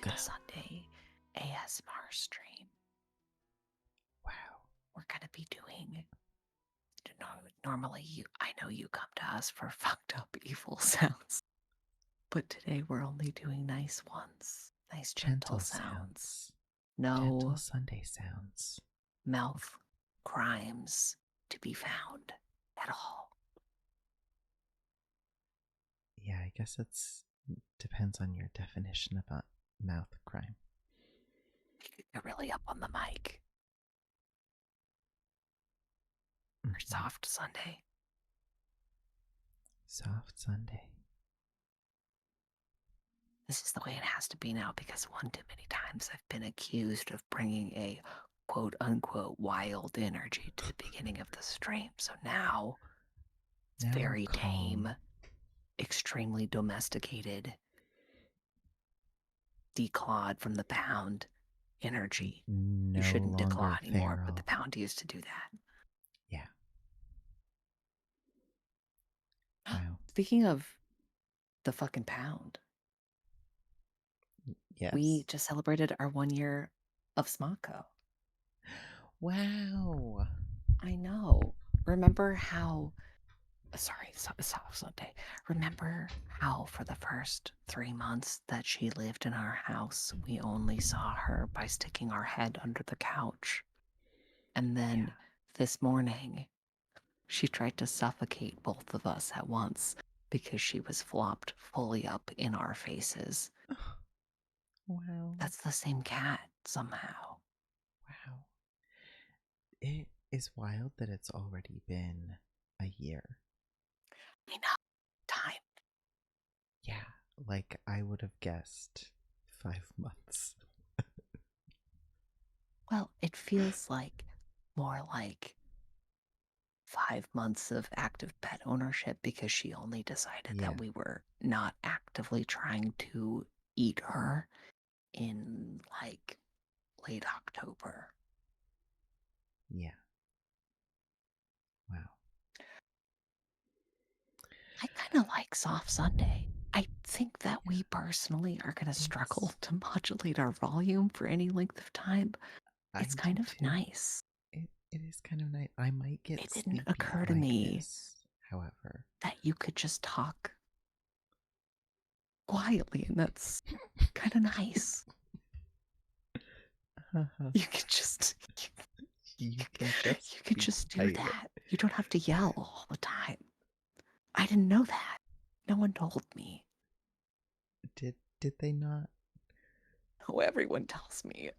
a Sunday ASMR stream. Wow. We're gonna be doing. Normally, I know you come to us for fucked up evil sounds, but today we're only doing nice ones, nice gentle Gentle sounds. sounds. Gentle No Sunday sounds. mouth crimes to be found at all. Yeah, I guess it's depends on your definition about mouth crime. You could get really up on the mic for Mhm. soft Sunday. Soft Sunday. This is the way it has to be now because one too many times I've been accused of bringing a quote unquote wild energy to the beginning of the stream. So now it's Now we're very tame, calm. extremely domesticated, declawed from the pound energy. You No shouldn't longer declaw anymore, but the feral. pound used to do Yeah. that. Wow. Speaking of the fucking pound, we Yes. just celebrated our 1 year of Smocko. Wow. I know. Remember how sorry, Sunday. Remember how for the first 3 months that she lived in our house, we only saw her by sticking our head under the couch? And Yeah. then this morning, she tried to suffocate both of us at once because she was flopped fully up in our faces. Wow. That's the same cat somehow. Wow. It is wild that it's already been a year. I know. Time. Yeah. Like I would have guessed 5 months. Well, it feels like more like 5 months of active pet ownership because she only decided Yeah. that we were not actively trying to eat her in like late October. Yeah. Wow. I kind of like Soft Sunday. I think that Yeah. we personally are going to struggle It's to modulate our volume for any length of time. I It's do kind of too. nice. It is kind of nice. I might get It didn't sleepy occur to like me this, however. that you could just talk quietly, and that's kind of nice. You could just You can just you could be just do quiet. that. You don't have to yell all the time. I didn't know that. No one told me. Did they not? Oh, everyone tells me.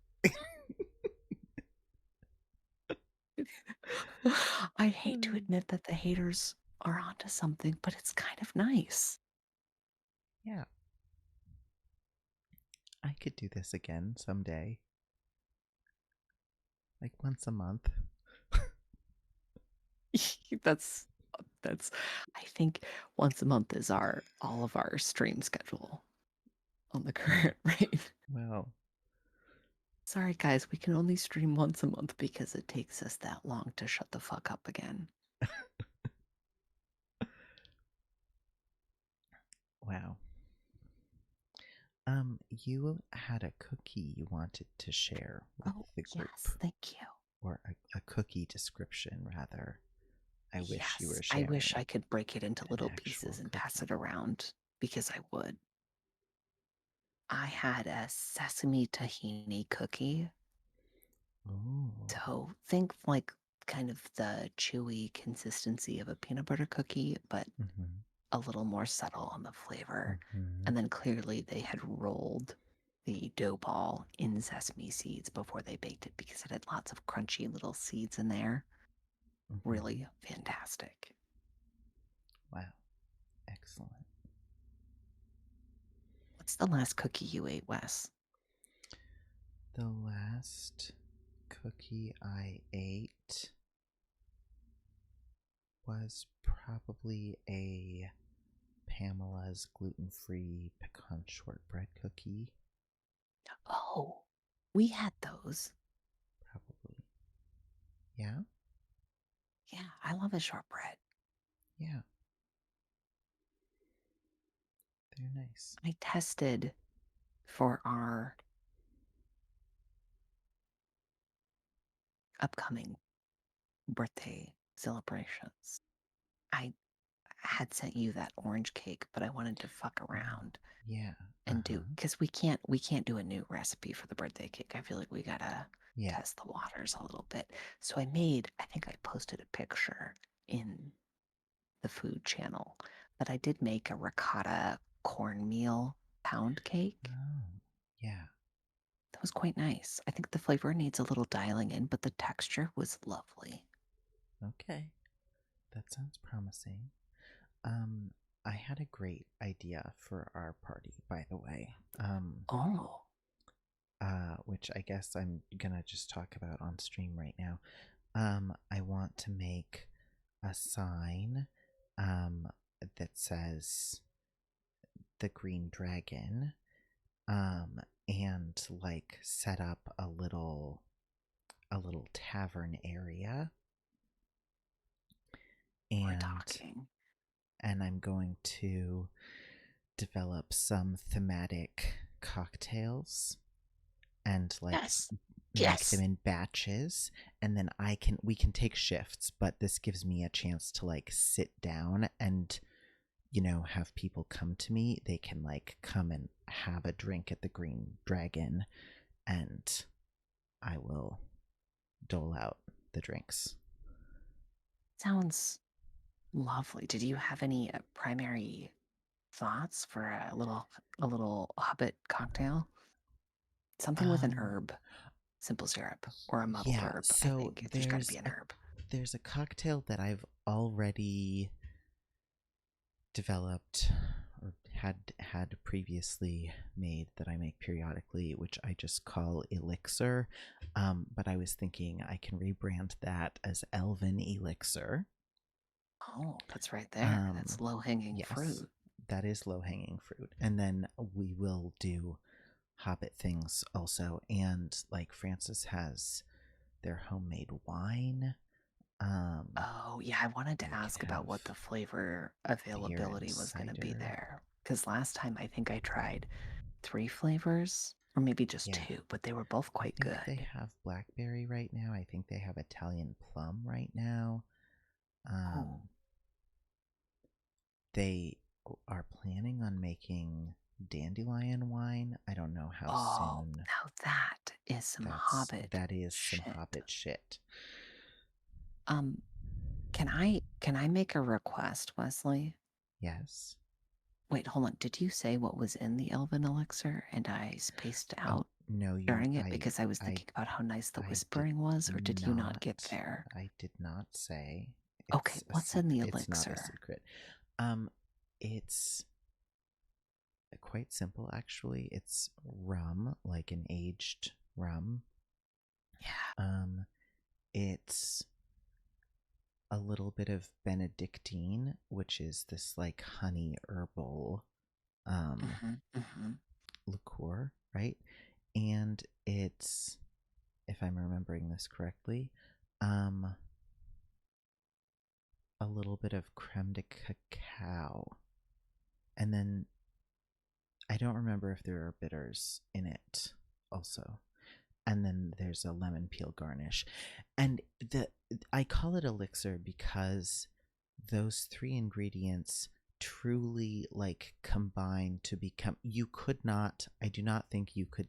I hate to admit that the haters are onto something, but it's kind of nice. Yeah, I could do this again someday. Like once a month. that's that's I think once a month is our all of our stream schedule on the current rate. Well, Sorry guys, we can only stream once a month because it takes us that long to shut the fuck up again. wow. You had a cookie you wanted to share with Oh, the group, yes, thank you. or a cookie description, rather. I wish you Yes, were I wish sharing I could break it into an little pieces actual and pass cookie. it around because I would. I had a sesame tahini cookie. Oh. So think like kind of the chewy consistency of a peanut butter cookie, but Mm-hmm. a little more subtle on the flavor. Mm-hmm. And then clearly they had rolled the dough ball in sesame seeds before they baked it because it had lots of crunchy little seeds in there. Mm-hmm. Really fantastic. Wow. Excellent. What's the last cookie you ate, Wes? The last cookie I ate was probably a Pamela's gluten free pecan shortbread cookie. Oh, we had those. Probably. Yeah? Yeah, I love a shortbread. Yeah. They're nice. I tested for our upcoming birthday celebrations. I had sent you that orange cake, but I wanted to fuck Oh, around yeah. and do Uh-huh. because we can't do a new recipe for the birthday cake. I feel like we gotta Yeah. test the waters a little bit. So I think I posted a picture in the food channel, but I did make a ricotta cornmeal pound cake. Oh, yeah. That was quite nice. I think the flavor needs a little dialing in, but the texture was lovely. Okay. That sounds promising. Um, I had a great idea for our party, by the way. Oh, Which I guess I'm gonna just talk about on stream right now. I want to make a sign, um, that says the Green Dragon, and like set up a little tavern area, we're and talking. I'm going to develop some thematic cocktails and like Yes. make them Yes. in batches, and then we can take shifts, but this gives me a chance to like sit down and have people come to me. They can like come and have a drink at the Green Dragon, and I will dole out the drinks. Sounds lovely. Did you have any primary thoughts for a little hobbit cocktail? Something with an Um herb, simple syrup, or a muddled yeah, herb. I so think there's got to be an herb. there's a cocktail that I've already developed or had previously made that I make periodically, which I just call Elixir. But I was thinking I can rebrand that as Elven Elixir. Oh, that's right there. That's Um, low hanging yes, fruit. that is low hanging fruit. And then we will do Hobbit things also. And like Francis has their homemade wine. Um, Oh, yeah. I wanted to we can ask about have what the flavor beer and availability was going to be cider. there. Because last time I think I tried three flavors, or maybe just Yeah, two, but they were both I quite think they good. have blackberry right now. I think they have Italian plum right now. Oh, Um, they are planning on making dandelion wine. I don't know how oh, soon. now that is some Hobbit That is some shit. Hobbit shit. Um, can I make a request, Wesley? Yes. Wait, hold on. Did you say what was in the Elven elixir and I spaced Oh out no, you. during it because I was I thinking about how nice the I did whispering was, or did you not get not. there? I did not say. Okay, It's a what's in secret. the It's not a elixir? secret. It's quite simple actually. It's rum, like an aged rum. Yeah. Um, it's a little bit of Benedictine, which is this like honey herbal um Mm-hmm. liqueur, right? And it's, if I'm remembering this correctly, um a little bit of creme de cacao. And then I don't remember if there are bitters in it also. And then there's a lemon peel garnish. And the I call it elixir because those three ingredients truly like combine to become, you could not, I do not think you could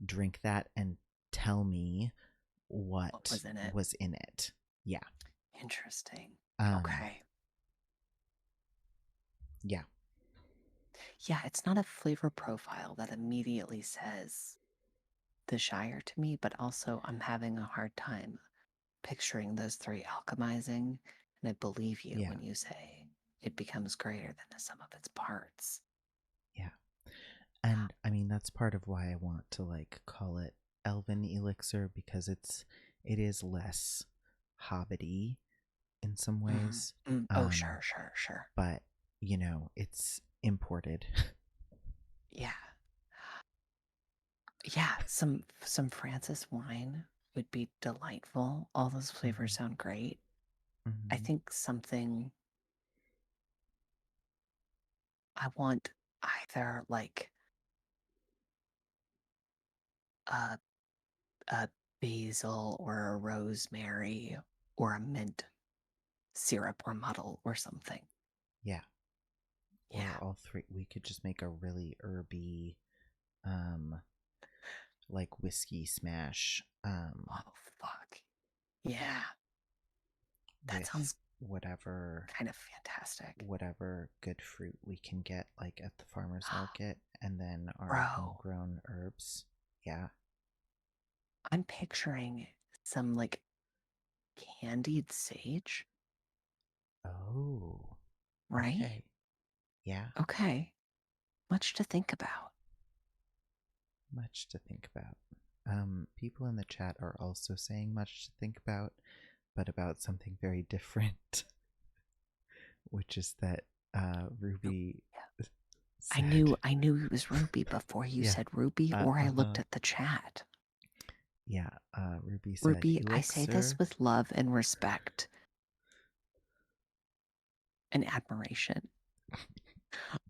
drink that and tell me What what was in it? was in it. Yeah. Interesting. Um Okay. yeah. Yeah, it's not a flavor profile that immediately says the Shire to me, but also I'm having a hard time picturing those three alchemizing. And I believe you Yeah. when you say it becomes greater than the sum of its parts. Yeah. And I mean that's part of why I want to like call it Elven Elixir, because it is less hobbity in some Mhm. ways. Oh, sure, sure, sure. But it's imported. Yeah. Yeah, some Francis wine would be delightful. All those flavors Hmm. sound great. I Hmm. think something I want either like a a basil or a rosemary or a mint syrup or muddle or something. Yeah. Or Yeah. all three. We could just make a really herby, um, like whiskey smash, Oh, fuck. Yeah. That with sounds whatever kind of fantastic. whatever good fruit we can get, like at the farmer's market, and then our Bro, homegrown herbs. Yeah. I'm picturing some like candied sage, Oh, right? okay. Yeah. Okay. Much to think about. Much to think about. People in the chat are also saying much to think about, but about something very different, which is that Ru- Ruby Yeah. said, I knew it was Ruby before you yeah, said Ruby, or I uh-huh. looked at the chat. Yeah, Ruby said, Ruby, I say this Elixir. with love and respect and admiration.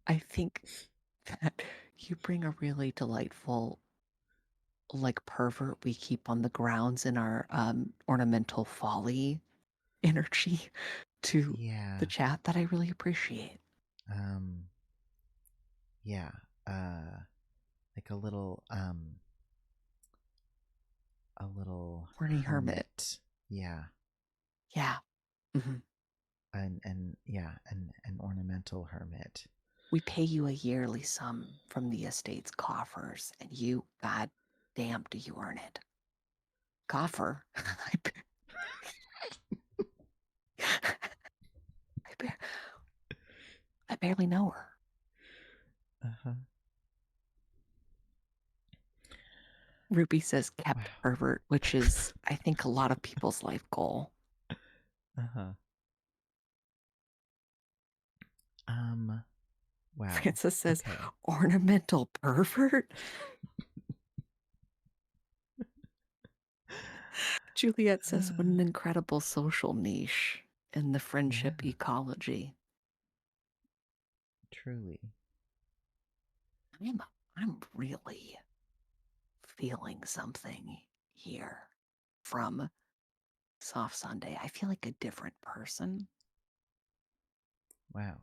I think that you bring a really delightful, like, pervert we keep on the grounds in our ornamental folly energy to the Yeah, chat that I really appreciate. um, yeah, uh, like a little Horny hermit. hermit. Yeah, Yeah. Mhm. and yeah, an ornamental hermit. We pay you a yearly sum from the estate's coffers, and you, god damn, do you earn it. Coffer? I, I, bar- I barely know her. Uh-huh. Ruby says Wow. kept pervert, which is, I think, a lot of people's life goal. Uh-huh. Um, wow. Francis says Okay. ornamental pervert. Juliet says, what an incredible social niche in the Yeah, friendship ecology. truly. I'm, I'm really feeling something here from Soft Sunday. I feel like a different person. Wow.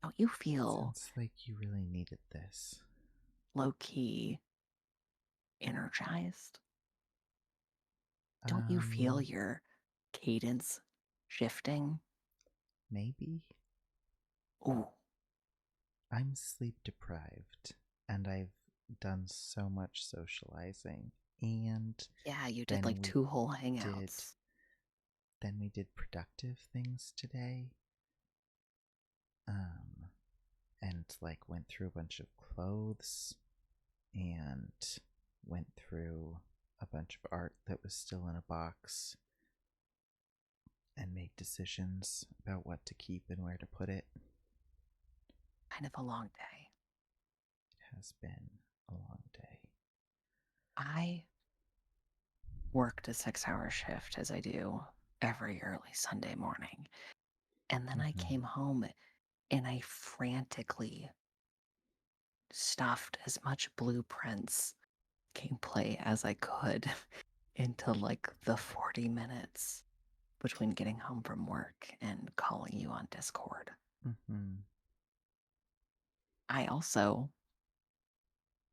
Don't you feel Sounds like you really needed this. low key energized? Don't you feel Um, your cadence shifting? maybe. Ooh, I'm sleep deprived and I've done so much socializing. And yeah, you did then like we 2 whole did hangouts. productive things today. Um and like went through a bunch of clothes and went through a bunch of art that was still in a box and made decisions about what to keep and where to put it. Kind of a long day. It has been a long day. I worked a 6 hour shift as I do every early Sunday morning. And then I Mm-hmm. came home and I frantically stuffed as much blueprints gameplay as I could into like the 40 minutes between getting home from work and calling you on Discord. Mm-hmm. I also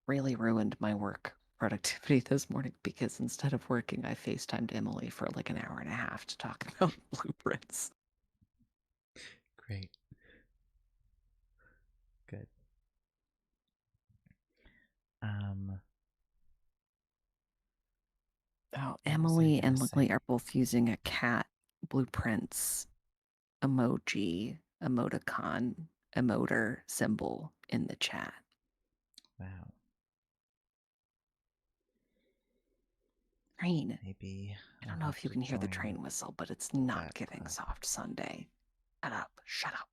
really ruined my work productivity this morning because instead of working, I FaceTimed Emily for like an hour and a half to talk about blueprints. Great. Good. Um, Oh, what was I Emily gonna and Lily say? are both using a cat blueprints emoji, emoticon, emoter symbol in the chat. Wow. Train. Maybe I I'll don't know have if you to can hear the join train whistle, but it's not that giving club. soft Sunday. Shut up. Shut up.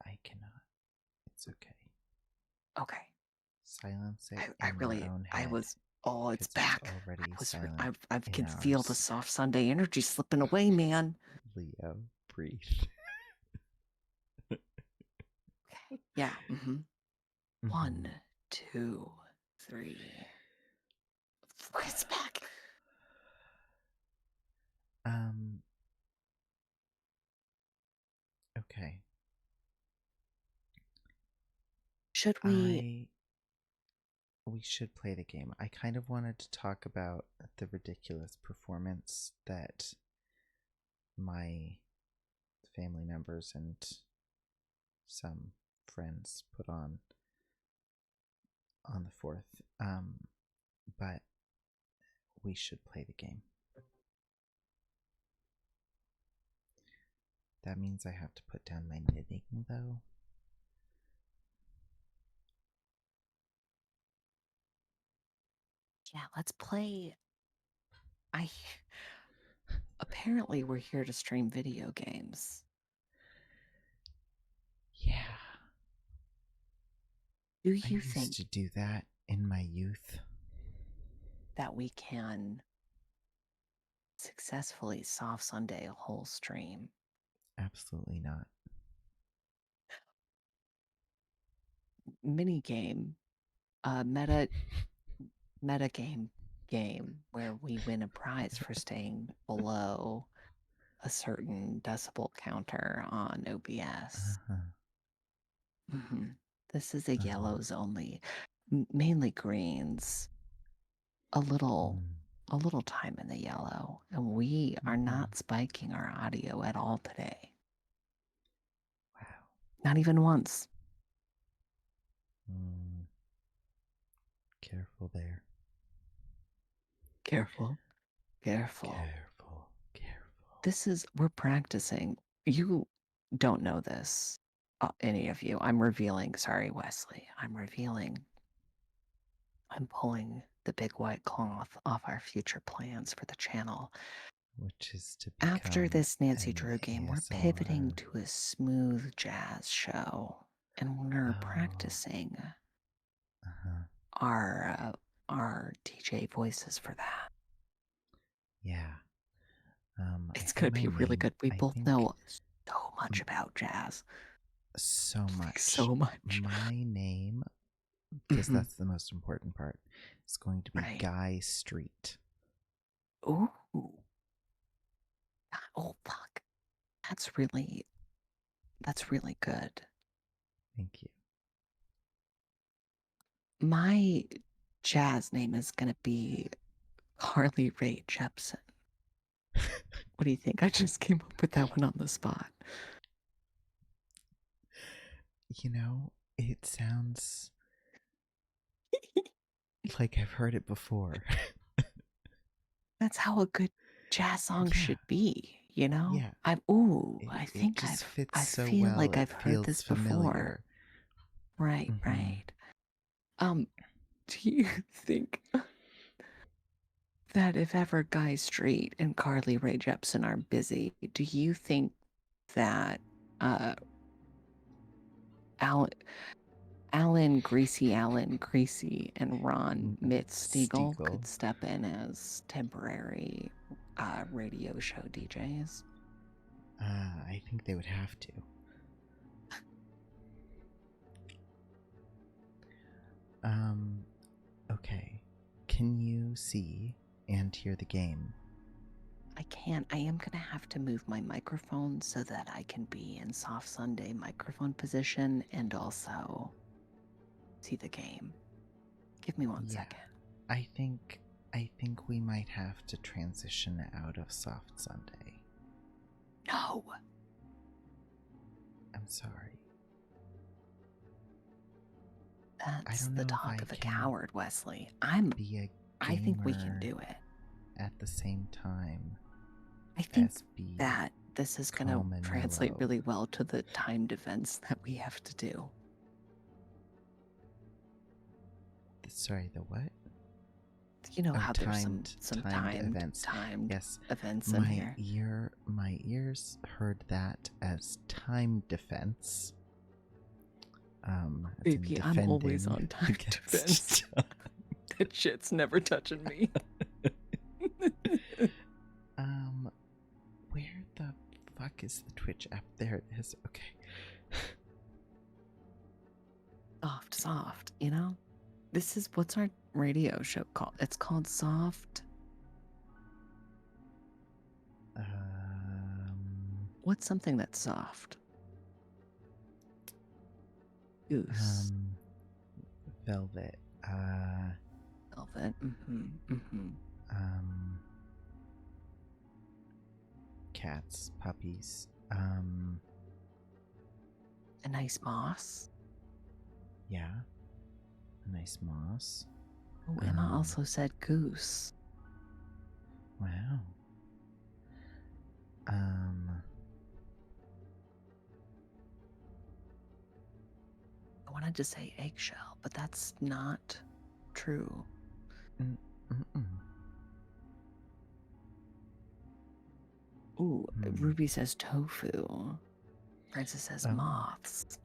I cannot. It's okay. Okay. Silence it in your really, own I head was, oh, it's because it's back. already silent I in can feel the ours. soft Sunday energy slipping away, man. Leo, breathe. Okay. Yeah. Mm-hmm. Mm-hmm. 1, 2, 3, It's back. Um. Okay. Should we? We should play the game. I kind of wanted to talk about the ridiculous performance that my family members and some friends put on the 4th. But we should play the game. That means I have to put down my knitting, though. Yeah, let's play. Apparently we're here to stream video games. Yeah. Do I you used think to do that in my youth. that we can successfully soft Sunday a whole stream? Absolutely not. Mini game, meta game where we win a prize for staying below a certain decibel counter on OBS. Uh-huh. This is a Uh-huh. yellows only, mainly greens. A little time in the yellow, and we are not spiking our audio at all today. Wow. Not even once. Careful there. Careful. We're practicing. You don't know this, any of you. Sorry, Wesley. I'm pulling the big white cloth off our future plans for the channel. Which is to become After this Nancy an Drew game, we're ASMR. pivoting to a smooth jazz show, and we're practicing our DJ voices for that. Yeah. It's gonna be really good. We both know so much about jazz. So much. So much. My name, because that's the most important part, is going to be Guy Street. Ooh. Oh, fuck. That's really good. Thank you. My jazz name is going to be Carly Rae Jepsen. What do you think? I just came up with that one on the spot. You know, it sounds like I've heard it before. That's how a good jazz song should be, you know? Yeah. I think it just fits I so feel well. like It I've heard this familiar. before. Right. Do you think that if ever Guy Street and Carly Rae Jepsen are busy, do you think that Alan Greasy, and Ron Mitz-Stiegel could step in as temporary radio show DJs? I think they would have to. Okay. Can you see and hear the game? I can. I am going to have to move my microphone so that I can be in soft Sunday microphone position and also see the game. Give me one second. I think we might have to transition out of soft Sunday. No. I'm sorry. That's the talk of a coward, Wesley. I think we can do it. At the same time, I think that this is going to translate really well to the timed events that we have to do. Sorry, the what? You know how there's some timed events in here. My ears heard that as time defense. Baby, I'm always on time defense. That shit's never touching me. Where the fuck is the Twitch app? There it is. Okay. Soft, you know? This is what's our radio show called? It's called Soft. What's something that's soft? Goose. Velvet. Velvet. Cats, puppies. A nice moss. Yeah. A nice moss. Oh, Emma also said goose. Wow. I wanted to say eggshell, but that's not true. Ooh, Ruby says tofu. Francis says moths.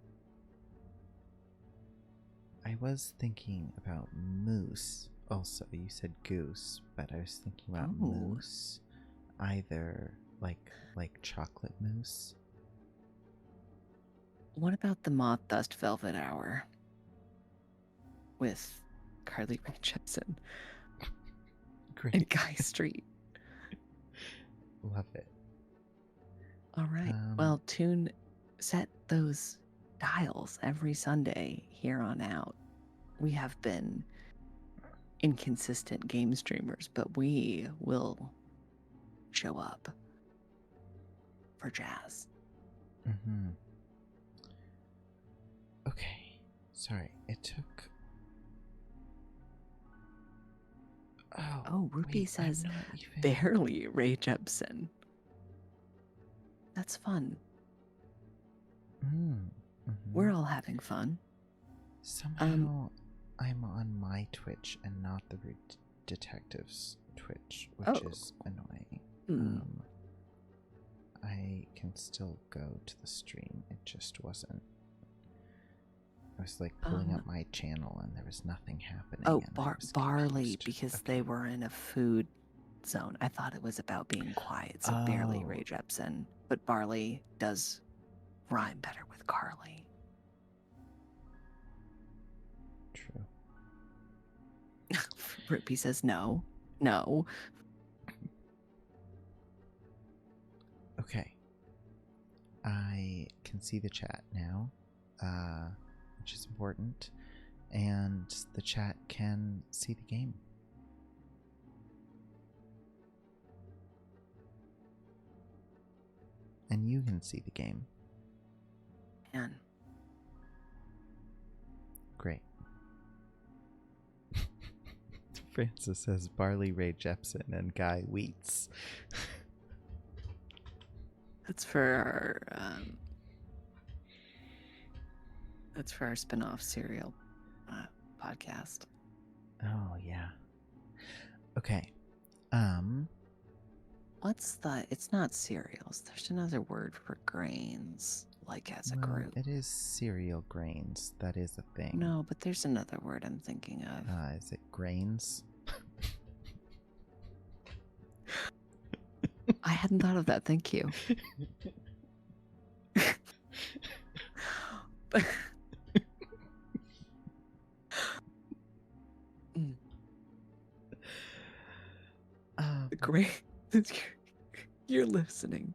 I was thinking about moose also. You said goose, but I was thinking about moose. Either like chocolate mousse. What about the Moth Dust Velvet Hour with Carly Rae Jepsen Great. and Guy Street? Love it. All right. Well, set those dials every Sunday here on out. We have been inconsistent game streamers, but we will show up for jazz. Okay. Sorry, it took. Oh, Ruby says barely Ray Jepsen. That's fun. We're all having fun. Somehow I'm on my Twitch and not the Root Detectives Twitch, which is annoying. I can still go to the stream. It just wasn't. I was like pulling up my channel and there was nothing happening. Oh, Barley, because they were in a food zone. I thought it was about being quiet, so barely Ray Jepsen. But Barley does rhyme better with Carly. True. Ruby says no. No. Okay. I can see the chat now, which is important, and the chat can see the game. And you can see the game. Man. Great. Francis says Barley Ray Jepsen and Guy Wheats. That's for our spin-off serial podcast. Oh yeah. Okay. It's not cereals. There's another word for grains, like as a group. It is cereal grains. That is a thing. No, but there's another word I'm thinking of. Is it grains? I hadn't thought of that. Thank you. Great. You're listening.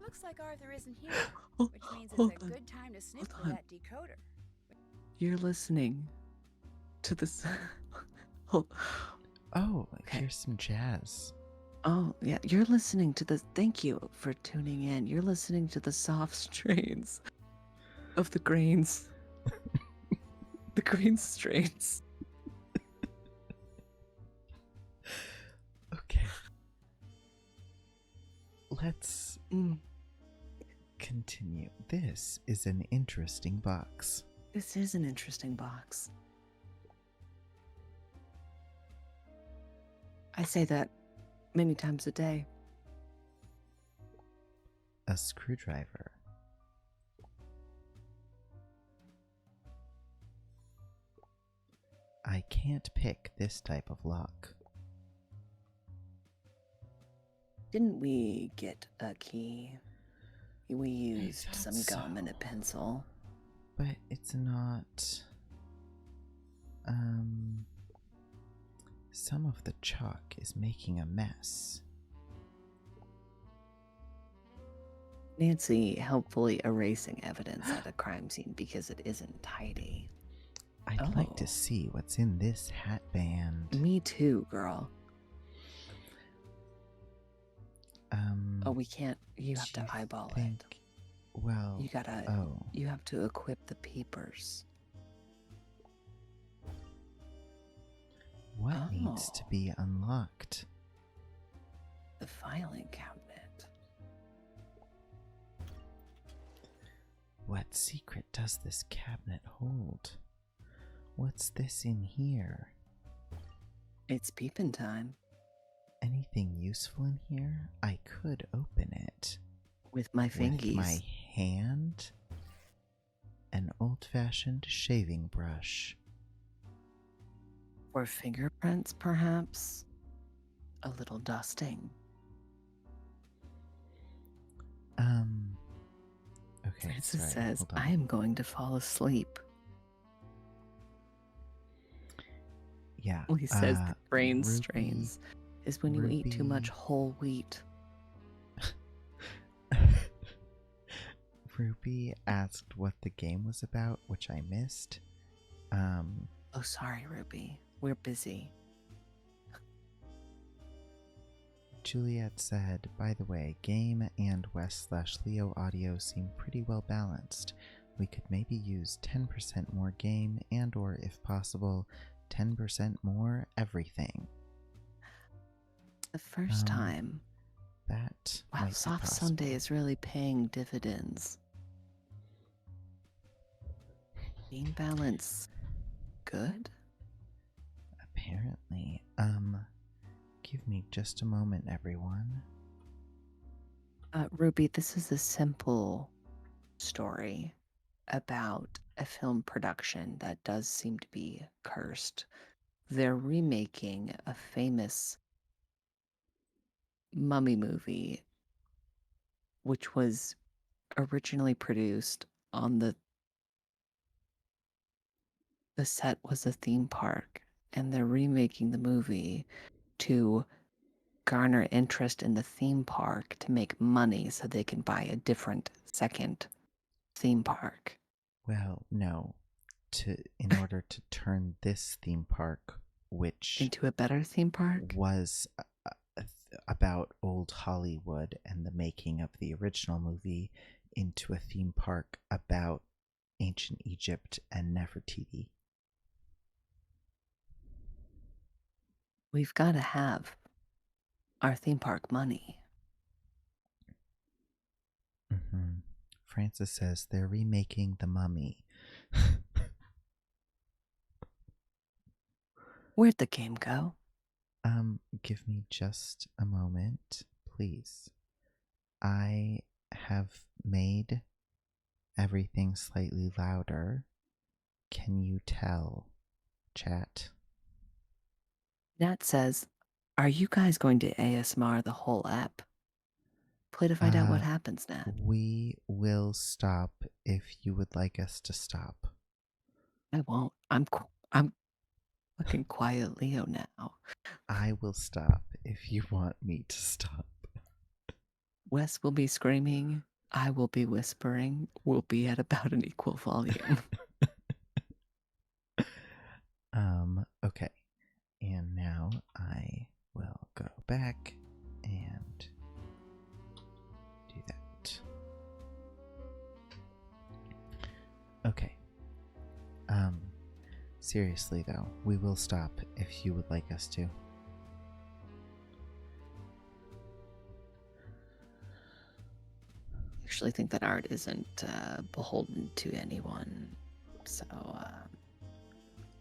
Looks like Arthur isn't here, which means it's a good time to sniff for that decoder. You're listening to this. Here's some jazz. Oh, yeah. You're listening to the. Thank you for tuning in. You're listening to the soft strains of the grains. The grain strains. Okay. Let's continue. This is an interesting box. This is an interesting box. I say that many times a day. A screwdriver. I can't pick this type of lock. Didn't we get a key? We used some gum and a pencil. But it's not Some of the chalk is making a mess. Nancy helpfully erasing evidence at a crime scene because it isn't tidy. I'd like to Oh. see what's in this hat band. Me too, girl. Oh, we can't. You have do to you eyeball think, it. Well, You gotta. oh, You have to equip the peepers. what needs to Oh. be unlocked? The filing cabinet. What secret does this cabinet hold? What's this in here? It's peeping time. Anything useful in here? I could open it. With my fingies. With my hand? An old-fashioned shaving brush. Or fingerprints, perhaps? A little dusting. Okay, Francis sorry, says, hold on. I am going to fall asleep. Yeah. Well, he says the brain Ruby- strains is when you eat too much Ruby- whole wheat. Ruby asked what the game was about, which I missed. Oh, sorry, Ruby. We're busy. Juliet said, by the way, game and West/Leo audio seem pretty well balanced. We could maybe use 10% more game and or, if possible, 10% more everything. The first time. That Wow, might be Soft possible. Sunday is really paying dividends. Game balance good? Apparently. Give me just a moment, everyone. Ruby, this is a simple story about a film production that does seem to be cursed. They're remaking a famous mummy movie, which was originally produced on the set was a theme park, and they're remaking the movie to garner interest in the theme park to make money so they can buy a different second theme park. Well, no. In order to turn this theme park, which Into a better theme park? was about old Hollywood and the making of the original movie, into a theme park about ancient Egypt and Nefertiti. We've got to have our theme park money. Francis says they're remaking The Mummy. Where'd the game go? Give me just a moment, please. I have made everything slightly louder. Can you tell, chat? Nat says, are you guys going to ASMR the whole app? Play to find out what happens, Nat. We will stop if you would like us to stop. I won't. I'm fucking quiet Leo now. I will stop if you want me to stop. Wes will be screaming. I will be whispering. We'll be at about an equal volume. Okay. And now I will go back and do that. Okay. Seriously though, we will stop if you would like us to. I actually think that art isn't beholden to anyone. So,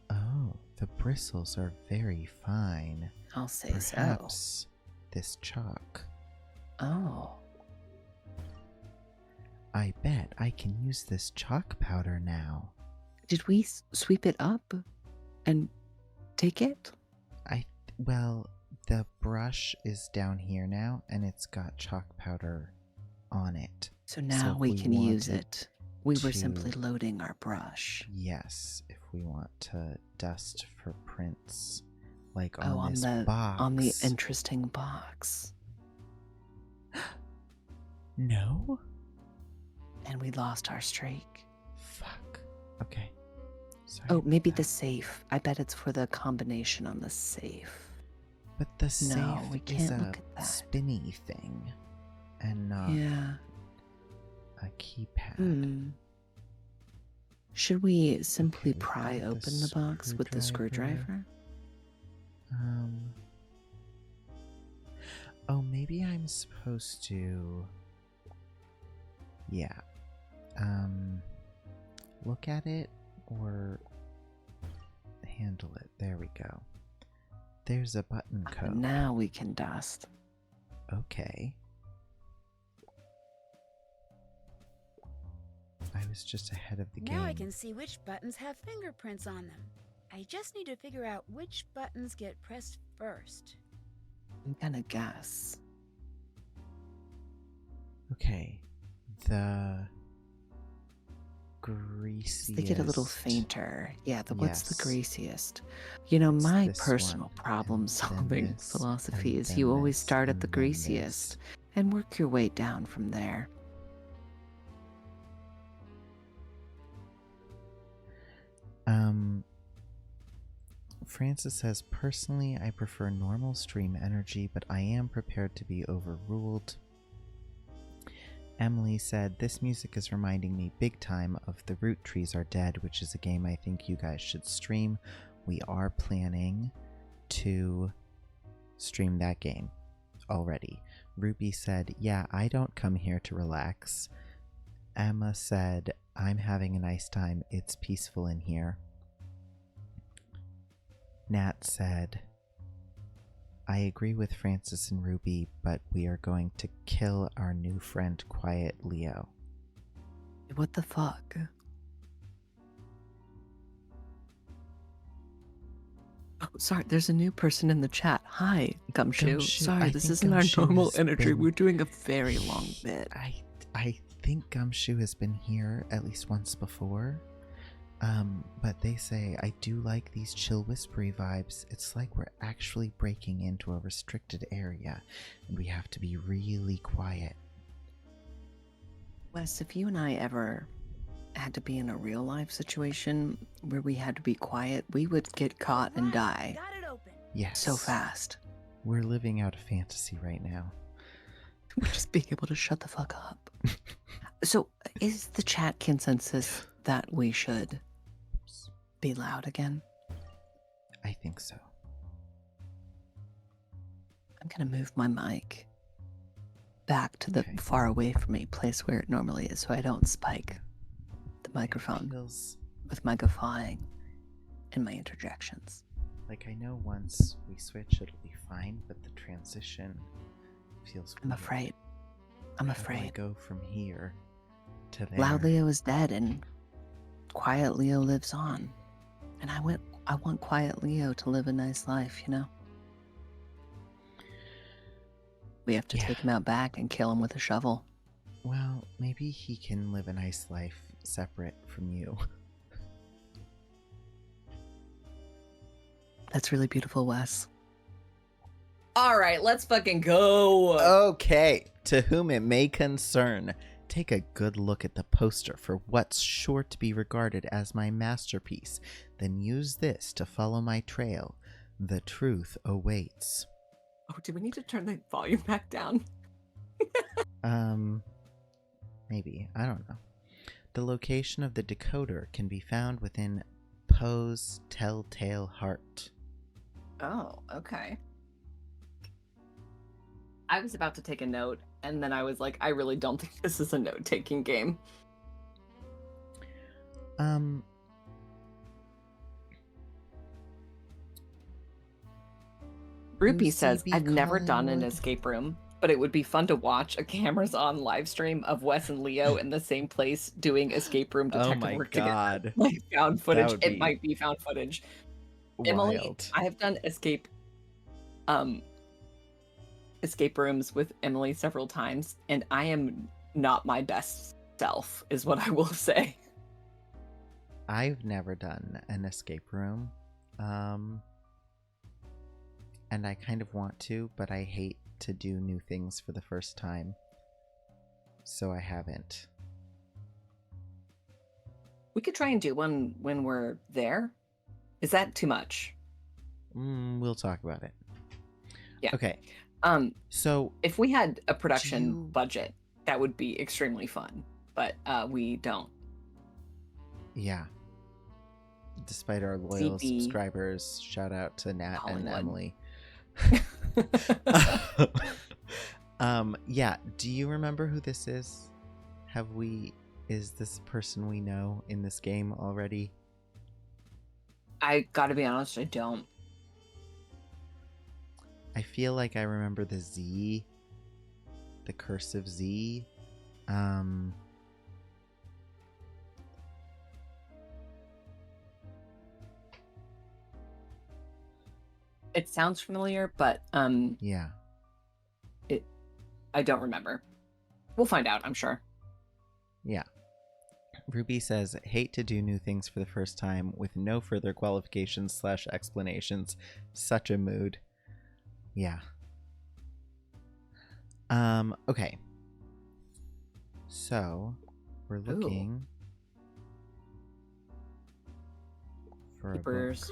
Oh, the bristles are very fine. I'll say Perhaps this chalk. Oh. I bet I can use this chalk powder now. Did we sweep it up and take it? Well, the brush is down here now, and it's got chalk powder on it. So now if we can use wanted- it. We were simply loading our brush. Yes, if we want to dust for prints, like Oh, on this box. on the interesting box. No? And we lost our streak. Fuck. Okay. Sorry Oh, about maybe that. the safe. I bet it's for the combination on the safe. But the safe No, we is can't a look at that. spinny thing and not Yeah. a keypad. Hmm. Should we simply Okay, pry without the open the box with the screwdriver. screwdriver? Oh, maybe I'm supposed to. Yeah. Look at it or handle it. There we go. There's a button code. Now we can dust. Okay. I was just ahead of the game. Now I can see which buttons have fingerprints on them. I just need to figure out which buttons get pressed first. I'm gonna guess. Okay. The greasiest. They get a little fainter. Yeah, what's the Yes. greasiest? You know, It's my this personal one, problem and then solving this, philosophy and is you then always this, start at and the then greasiest and work your way down from there. Francis says, personally, I prefer normal stream energy, but I am prepared to be overruled. Emily said, this music is reminding me big time of The Root Trees Are Dead, which is a game I think you guys should stream. We are planning to stream that game already. Ruby said, yeah, I don't come here to relax. Emma said, I'm having a nice time. It's peaceful in here. Nat said, I agree with Francis and Ruby, but we are going to kill our new friend Quiet Leo. What the fuck? Oh, sorry, there's a new person in the chat. Hi, Gumshoe. Gumshoe, Sorry, I this think isn't our Gumshoe normal has energy. been- We're doing a very long bit. I think Gumshoe has been here at least once before. But they say, I do like these chill whispery vibes. It's like we're actually breaking into a restricted area, and we have to be really quiet. Wes, if you and I ever had to be in a real life situation where we had to be quiet, we would get caught and Right, die Got it open. Yes. so fast. We're living out a fantasy right now. We're just being able to shut the fuck up. So, is the chat consensus that we should be loud again? I think so. I'm gonna move my mic back to the Okay. far away from me place where it normally is, so I don't spike the microphone Feels with my guffawing and my interjections. like I know once we switch it'll be fine, but the transition feels I'm weird. afraid. I'm How do I afraid. go from here to there? Loud Leo is dead and Quiet Leo lives on. And I want Quiet Leo to live a nice life, you know? We have to Yeah. take him out back and kill him with a shovel. Well, maybe he can live a nice life separate from you. That's really beautiful, Wes. All right, let's fucking go. Okay, to whom it may concern, take a good look at the poster for what's sure to be regarded as my masterpiece, then use this to follow my trail. The truth awaits. Oh, do we need to turn the volume back down? Maybe. I don't know. The location of the decoder can be found within Poe's Telltale Heart. Oh, okay. I was about to take a note, and then I was like, I really don't think this is a note-taking game. Ruby says, UCB I've never done an Collingwood. escape room, but it would be fun to watch a cameras on live stream of Wes and Leo in the same place doing escape room detective work together. Like found footage. would It be might be found footage. Emily, Wild. I have done escape rooms with Emily several times, and I am not my best stealth, is what I will say. I've never done an escape room. And I kind of want to, but I hate to do new things for the first time. So I haven't. We could try and do one when we're there. Is that too much? We'll talk about it. Yeah. Okay. So if we had a production you- budget, that would be extremely fun. But we don't. Yeah. Despite our loyal CB. subscribers, shout out to Nat and Collingwood. Emily. Yeah. Do you remember who this is? Is this a person we know in this game already? I gotta be honest, I don't. I feel like I remember the Z, the cursive Z. It sounds familiar, but Yeah. I don't remember. We'll find out, I'm sure. Yeah. Ruby says, hate to do new things for the first time with no further qualifications / explanations. Such a mood. Yeah. Okay. So, we're looking for a book. Papers.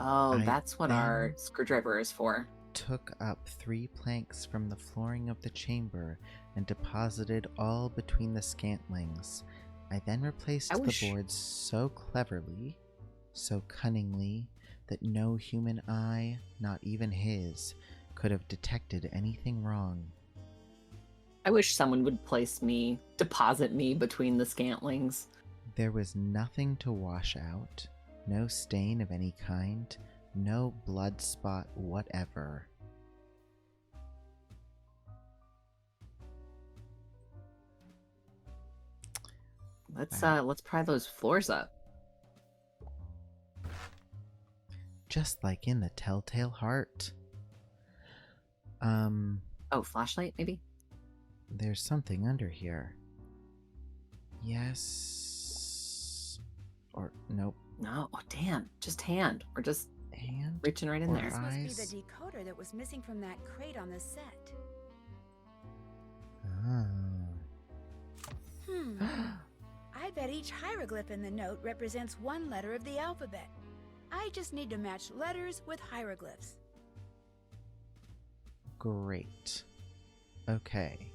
Oh, I that's what our screwdriver is for. Took up 3 planks from the flooring of the chamber and deposited all between the scantlings. I then replaced the boards so cleverly, so cunningly, that no human eye, not even his, could have detected anything wrong. I wish someone would deposit me between the scantlings. There was nothing to wash out, no stain of any kind, no blood spot whatever. Let's pry those floors up. Just like in the Telltale Heart. Oh, flashlight, maybe? There's something under here. Yes. Or nope. No. Oh, damn. Just hand. We're just Hand? reaching right in Or there. This must be eyes? the decoder that was missing from that crate on the set. Oh. I bet each hieroglyph in the note represents one letter of the alphabet. I just need to match letters with hieroglyphs. Great. Okay.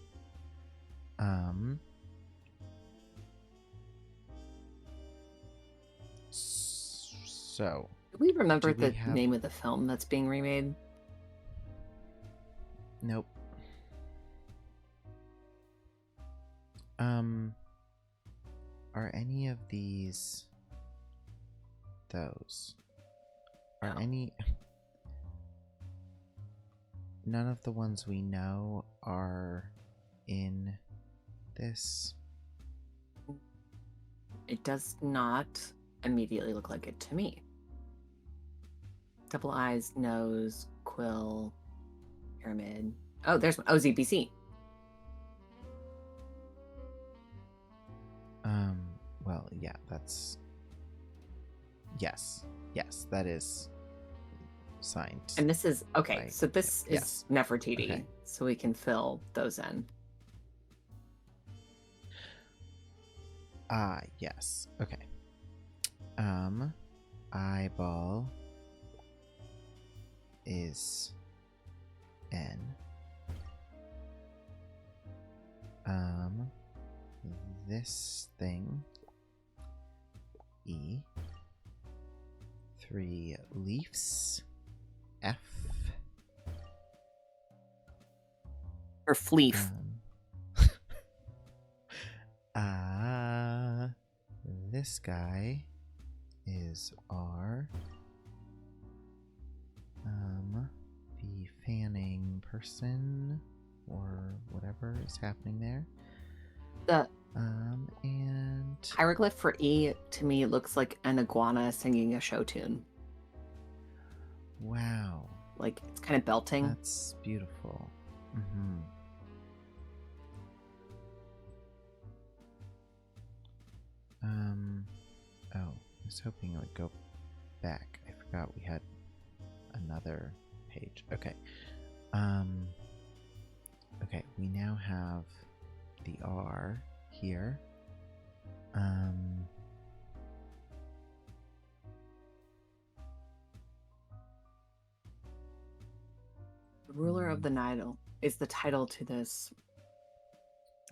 So, Do we remember Do we the have- name of the film that's being remade? nope. Are any of these those? Are No. any... None of the ones we know are in this? It does not immediately look like it to me. Double eyes, nose, quill, pyramid. Oh, there's OZBC. Well, yeah, that's... Yes, that is signed. And this is, okay, Right. so this Yep. is Nefertiti, Okay. so we can fill those in. Yes, okay. Eyeball is N. This thing E. 3 leaves F. Or fleef. This guy is R. The fanning person or whatever is happening there. The And hieroglyph for E, to me, looks like an iguana singing a show tune. wow, Like, it's kind of belting. that's beautiful. was hoping it would go back. I forgot we had another page. Okay. Okay, we now have the R here. Ruler of the Nile is the title to this.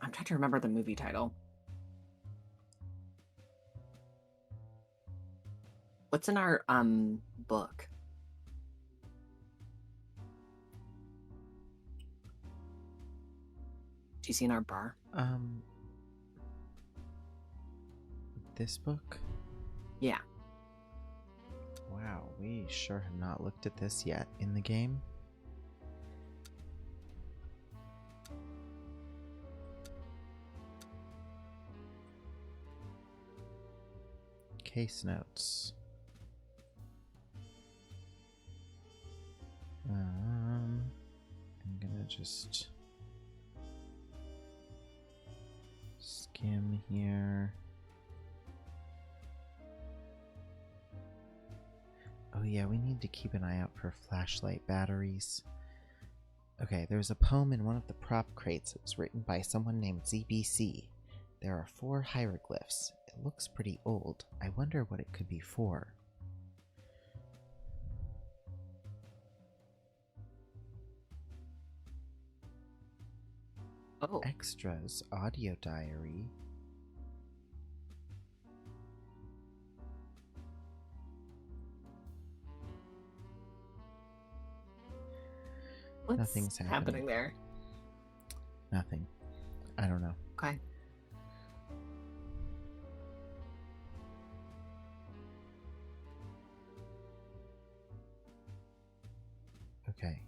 I'm trying to remember the movie title. What's in our book? Do you see in our bar? This book? Yeah. Wow, we sure have not looked at this yet in the game. Case notes. I'm gonna just skim here. Oh yeah, we need to keep an eye out for flashlight batteries. Okay, there's a poem in one of the prop crates. It was written by someone named ZBC. There are 4 hieroglyphs. It looks pretty old. I wonder what it could be for. Oh. Extras, audio diary. What's Nothing's happening there? Nothing. I don't know. Okay. Okay.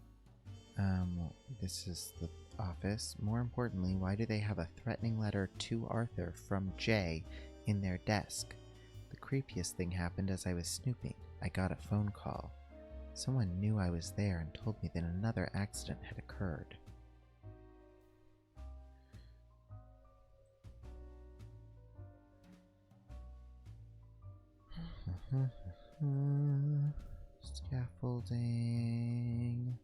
This is the office. More importantly, why do they have a threatening letter to Arthur from Jay in their desk? The creepiest thing happened as I was snooping. I got a phone call. Someone knew I was there and told me that another accident had occurred. Scaffolding.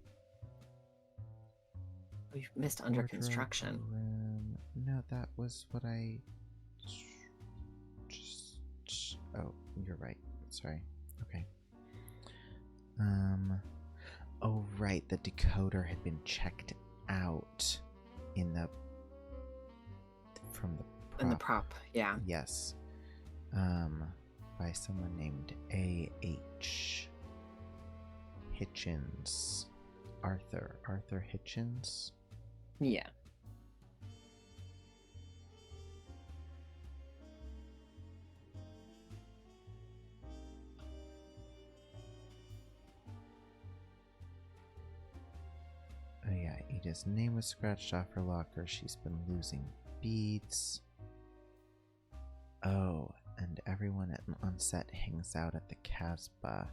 We've missed under Wardrobe construction. room. No, that was what I just. Oh, you're right. Sorry. Okay. Oh right, the decoder had been checked out in the from the prop. In the prop, yeah. Yes. By someone named A.H. Hitchens. Arthur Hitchens? Yeah. Oh yeah, Ida's name was scratched off her locker. She's been losing beads. Oh, and everyone on set hangs out at the Casbah.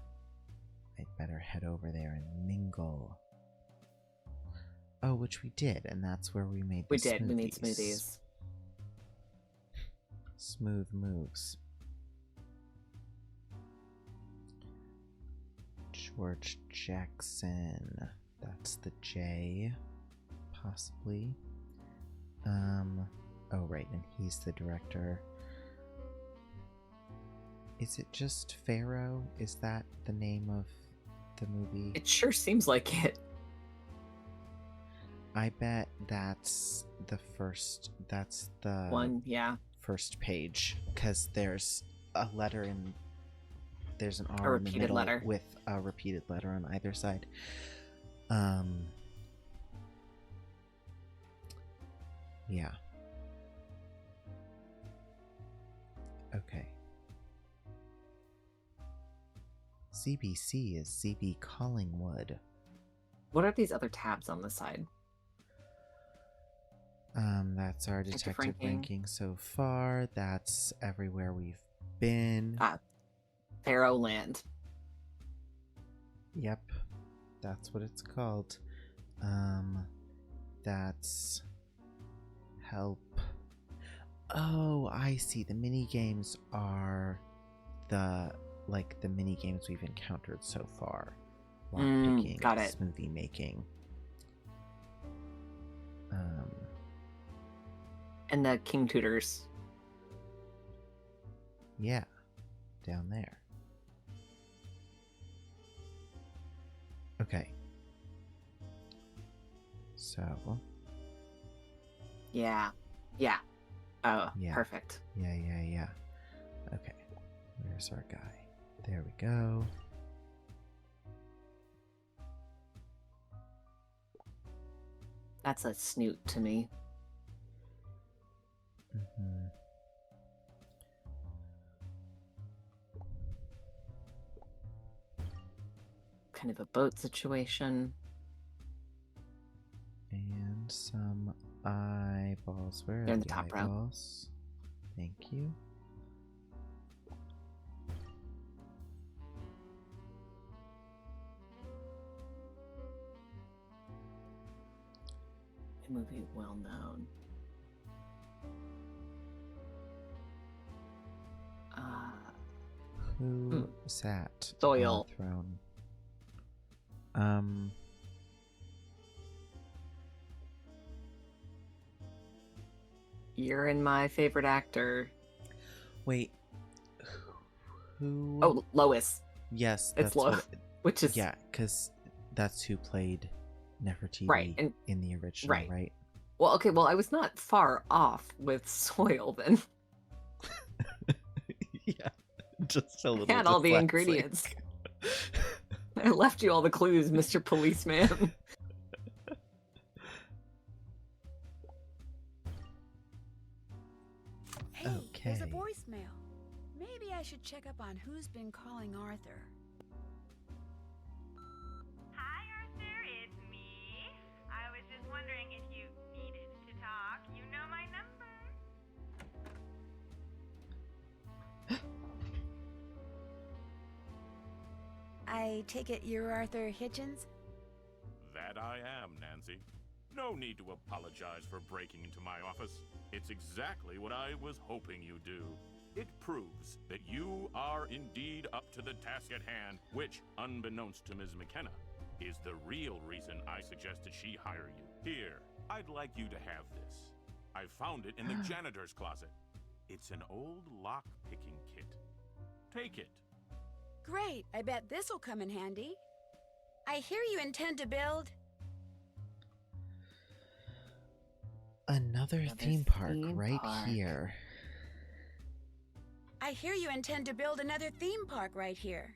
I'd better head over there and mingle. Oh, which we did, and that's where we made the We did. smoothies. We made smoothies. Smooth moves. George Jackson. That's the J, possibly. Oh right, and he's the director. Is it just Pharaoh? Is that the name of the movie? It sure seems like it. I bet that's the One, yeah. first page, because there's a letter in, there's an R in the repeated middle letter. with a repeated letter on either side. Yeah. Okay. ZBC is ZB Collingwood. What are these other tabs on the side? That's our Detective detective ranking. ranking so far. That's everywhere we've been. Pharaoh Land. Yep. That's what it's called. That's help. Oh, I see. The mini games are the mini games we've encountered so far. Lock picking, got it. smoothie making. And the King Tutors. Yeah, down there. Okay. So, Yeah. Yeah. Oh, Yeah. perfect. yeah. Okay. Where's our guy? There we go. That's a snoot to me. Mhm. Kind of a boat situation. And some eyeballs. Where They're are in the the top row. eyeballs? Thank you. A movie well known. Who sat Doyle. on the throne? You're in my favorite actor. Wait. Who? Oh, Lois. yes, It's that's Lois. what. Which is Yeah, because that's who played Nefertiti Right, and- in the original, right. right? well. Okay, well, I was not far off with Soil then. Yeah, just a little. I had all the dyslexic. ingredients. I left you all the clues, Mr. Policeman. Hey, there's a Okay. voicemail. Maybe I should check up on who's been calling Arthur. Hi, Arthur, it's me. I was just wondering if you needed to talk. You know my number. I take it you're Arthur Hitchens? That I am, Nancy. No need to apologize for breaking into my office. It's exactly what I was hoping you'd do. It proves that you are indeed up to the task at hand, which, unbeknownst to Ms. McKenna, is the real reason I suggested she hire you. Here, I'd like you to have this. I found it in the janitor's closet. It's an old lock-picking kit. Take it. Great, I bet this'll come in handy. I hear you intend to build. Another Another theme park theme right park. here. I hear you intend to build another theme park right here.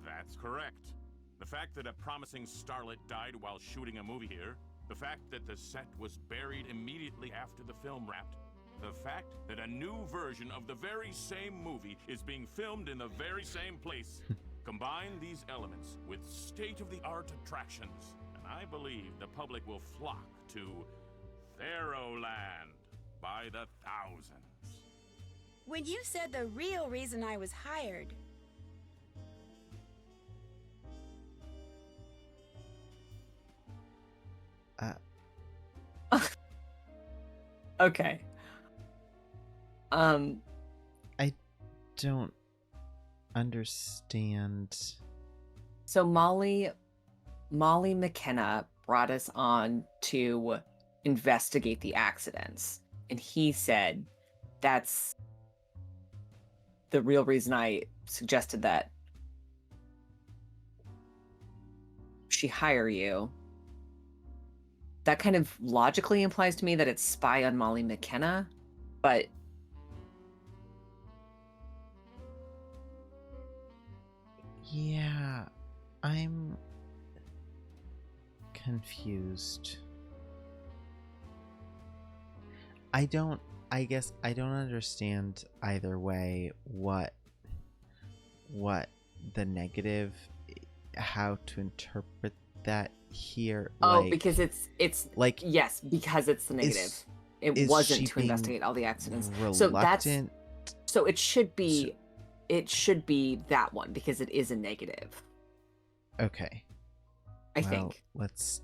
That's correct. The fact that a promising starlet died while shooting a movie here, the fact that the set was buried immediately after the film wrapped, the fact that a new version of the very same movie is being filmed in the very same place. Combine these elements with state-of-the-art attractions, and I believe the public will flock to Pharaohland by the thousands. When you said the real reason I was hired, Okay. Don't understand. So Molly McKenna brought us on to investigate the accidents, and he said that's the real reason I suggested that she hire you. That kind of logically implies to me that it's spy on Molly McKenna, but Yeah, I'm confused. I guess I don't understand either way what the negative, how to interpret that here. because it's like yes, because it's the negative. is It she wasn't to being investigate all the accidents. reluctant. So that's so it should be that one because it is a negative. Okay. I Well, think. let's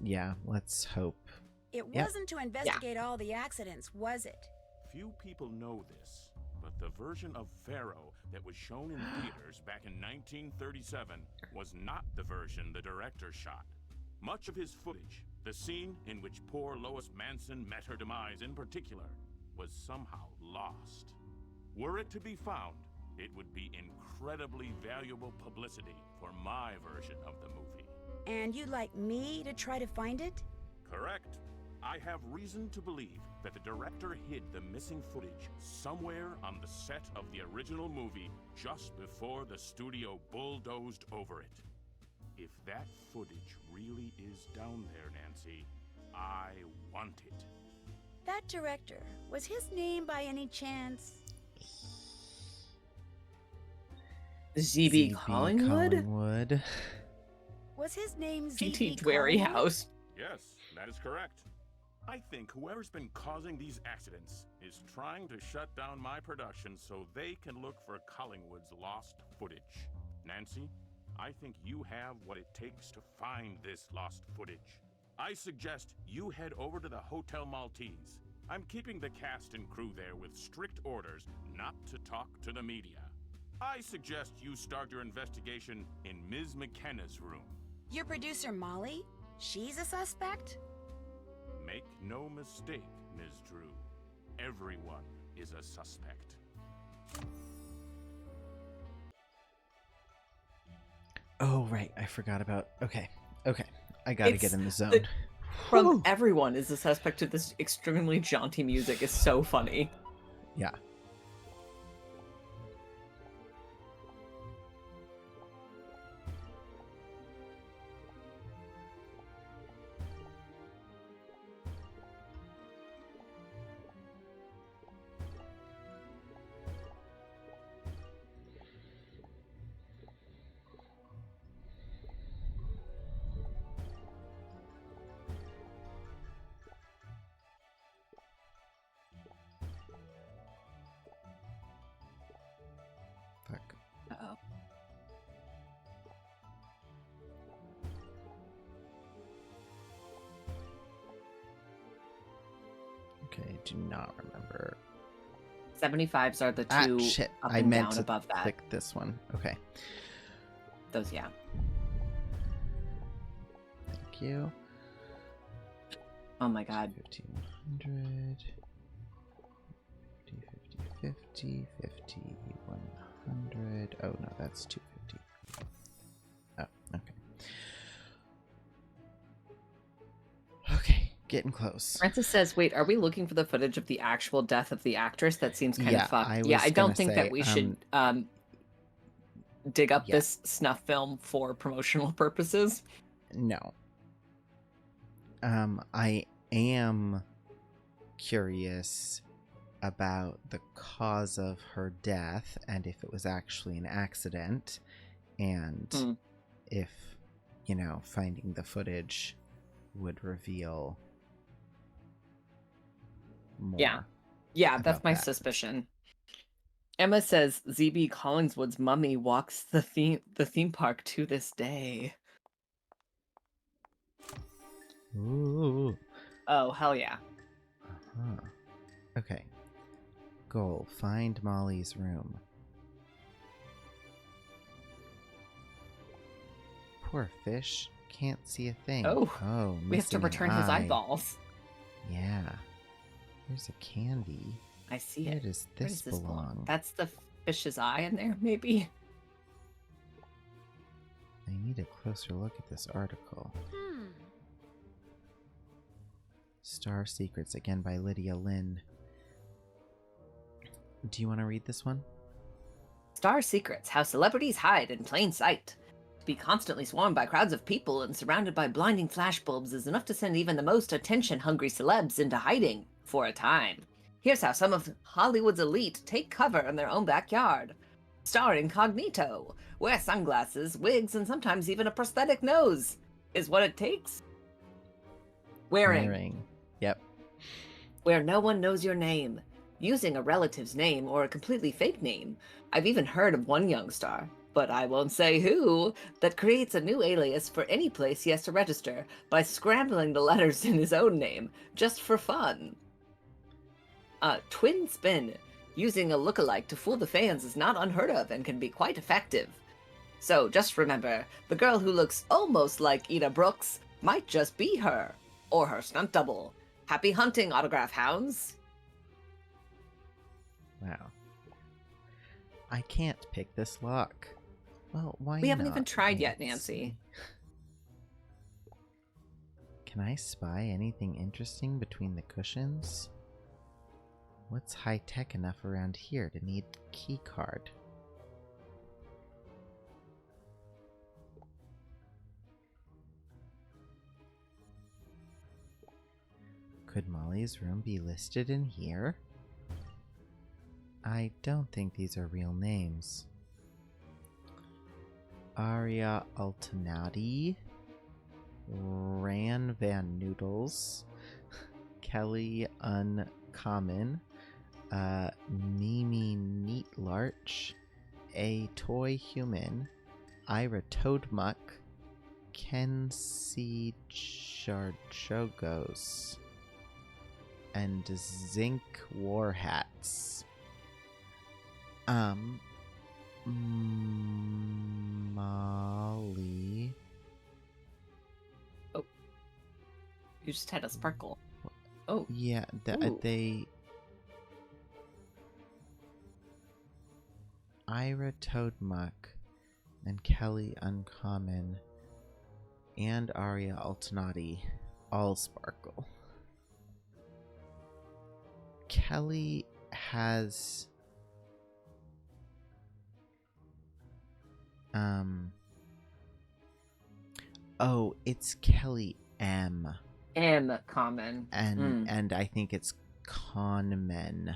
hope. it Yep. wasn't to investigate all the accidents, was it? Few people know this, but the version of Pharaoh that was shown in theaters back in 1937 was not the version the director shot. Much of his footage, the scene in which poor Lois Manson met her demise in particular, was somehow lost. Were it to be found, it would be incredibly valuable publicity for my version of the movie. And you'd like me to try to find it? Correct. I have reason to believe that the director hid the missing footage somewhere on the set of the original movie just before the studio bulldozed over it. If that footage really is down there, Nancy, I want it. That director, was his name by any chance? ZB Collingwood? Collingwood. Was his name P.T. Z.B. Dwaryhouse. Yes, that is correct. I think whoever's been causing these accidents is trying to shut down my production so they can look for Collingwood's lost footage. Nancy, I think you have what it takes to find this lost footage. I suggest you head over to the Hotel Maltese. I'm keeping the cast and crew there with strict orders not to talk to the media. I suggest you start your investigation in Ms. McKenna's room. Your producer, Molly? She's a suspect? Make no mistake, Ms. Drew. Everyone is a suspect. Oh, right. I forgot about... Okay. I gotta It's get in the zone. From Whew. everyone is a suspect to this extremely jaunty music is so funny. Yeah. Fuck. Uh-oh. Okay, do not remember. 75s are the Ah, two shit. up I and meant down to above that. click this one. Okay. Those, yeah. Thank you. Oh my god. 50, 100. 50, 50, 50, 100. Oh, no, that's 250. Oh, okay. Okay, getting close. Francis says, wait, are we looking for the footage of the actual death of the actress? That seems kind Yeah, of fucked. I Yeah, was I don't gonna think say, that we should dig up yeah. this snuff film for promotional purposes. No. I am curious about the cause of her death and if it was actually an accident and if, you know, finding the footage would reveal more. Yeah, that's about my that. suspicion. Emma says ZB Collingswood's mummy walks the theme park to this day. Ooh. Oh, hell yeah. Uh-huh. Okay. Goal. Find Molly's room. Poor fish. Can't see a thing. Oh, we have to missing an return his eye. eyeballs. Yeah. There's a candy. I see Where it. does Where this does belong? That's the fish's eye in there, maybe? I need a closer look at this article. Star Secrets, again by Lydia Lynn. Do you want to read this one? Star Secrets: How Celebrities Hide in Plain Sight. To be constantly swarmed by crowds of people and surrounded by blinding flashbulbs is enough to send even the most attention-hungry celebs into hiding, for a time. Here's how some of Hollywood's elite take cover in their own backyard. Star incognito. Wear sunglasses, wigs, and sometimes even a prosthetic nose. Is what it takes. Wearing. Yep. Where no one knows your name. Using a relative's name or a completely fake name. I've even heard of one young star, but I won't say who, that creates a new alias for any place he has to register by scrambling the letters in his own name, just for fun. Twin Spin. Using a lookalike to fool the fans is not unheard of and can be quite effective. So just remember, the girl who looks almost like Ida Brooks might just be her, or her stunt double. Happy hunting, autograph hounds! Wow. I can't pick this lock. Well, why We haven't not, even tried yet, Nancy? Nancy. Can I spy anything interesting between the cushions? What's high-tech enough around here to need key card? Could Molly's room be listed in here? I don't think these are real names. Aria Altinati, Ran Van Noodles, Kelly Uncommon, Mimi Neatlarch, A Toy Human, Ira Toadmuck, Kensi Charchogos, and Zinc Warhats. Molly. You just had a sparkle. Oh, Yeah, Ooh. they. Ira Toadmuck and Kelly Uncommon and Aria Altinati all sparkle. Kelly has oh, it's Kelly M. M common. And I think it's Conmen.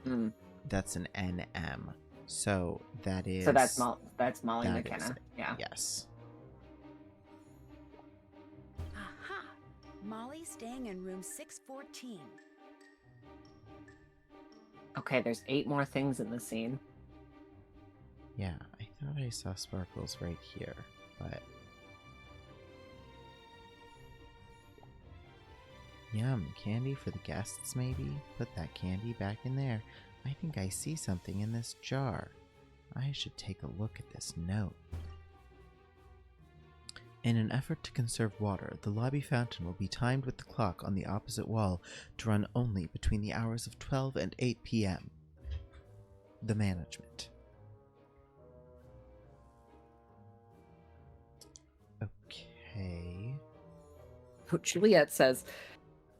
Mm. That's an NM. So that is So that's Molly that McKenna. is it. Yeah. Yes. Aha! Molly's staying in room 614. Okay, there's 8 more things in the scene. Yeah, I thought I saw sparkles right here, but yum, candy for the guests maybe? Put that candy back in there. I think I see something in this jar. I should take a look at this note. In an effort to conserve water, the lobby fountain will be timed with the clock on the opposite wall to run only between the hours of 12 and 8 p.m. The management. Okay. Juliet says,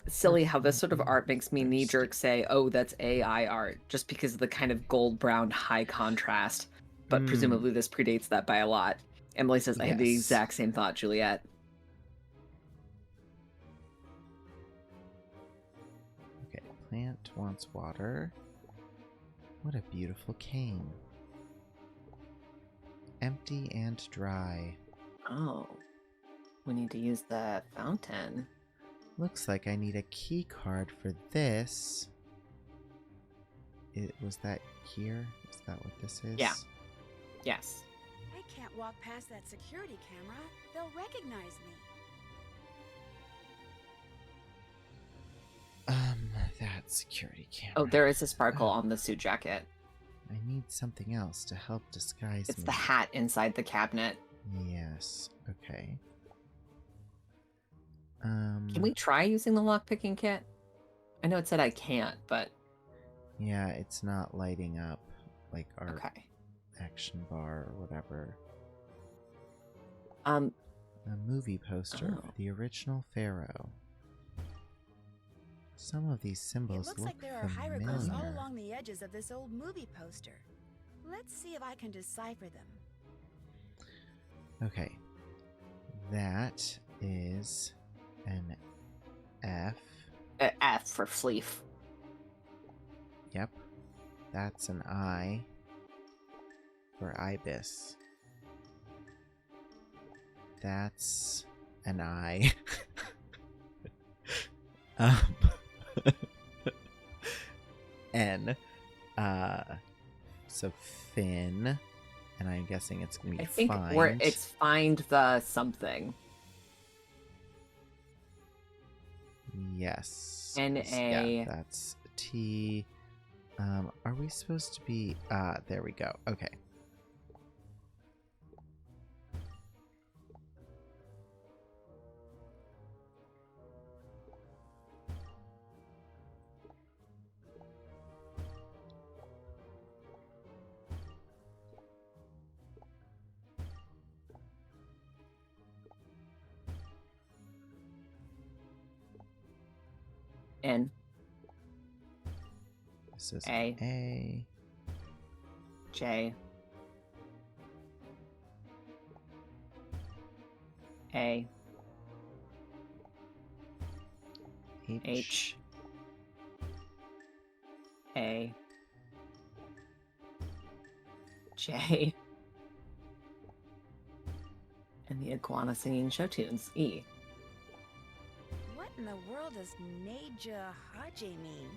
silly how this sort of art makes me knee-jerk say, oh, that's AI art, just because of the kind of gold-brown high contrast. But presumably this predates that by a lot. Emily says, I had the Yes. exact same thought, Juliet. Okay, plant wants water. What a beautiful cane. Empty and dry. Oh. We need to use the fountain. Looks like I need a key card for this. Was that here? Is that what this is? Yeah. Yes. I can't walk past that security camera. They'll recognize me. That security camera. Oh, there is a sparkle on the suit jacket. I need something else to help disguise It's me. the hat inside the cabinet. Yes. Okay. Can we try using the lockpicking kit? I know it said I can't, but Yeah, it's not lighting up like our okay. action bar or whatever. Um, A movie poster Oh. of the original Pharaoh. Some of these It symbols looks look like there are hieroglyphs all familiar. along the edges of this old movie poster. Let's see if I can decipher them. Okay. That is an F. F for Fleef. Yep. That's an I for Ibis. That's an I. N. So Finn. And I'm guessing it's gonna be I think find. it's find the something. Yes. N-A. Yeah, that's T. Are we supposed to be... there we go. Okay. N. This is A. A. J. A. H. A. J. And the iguana singing show tunes. E. What in the world does Neja Haje mean?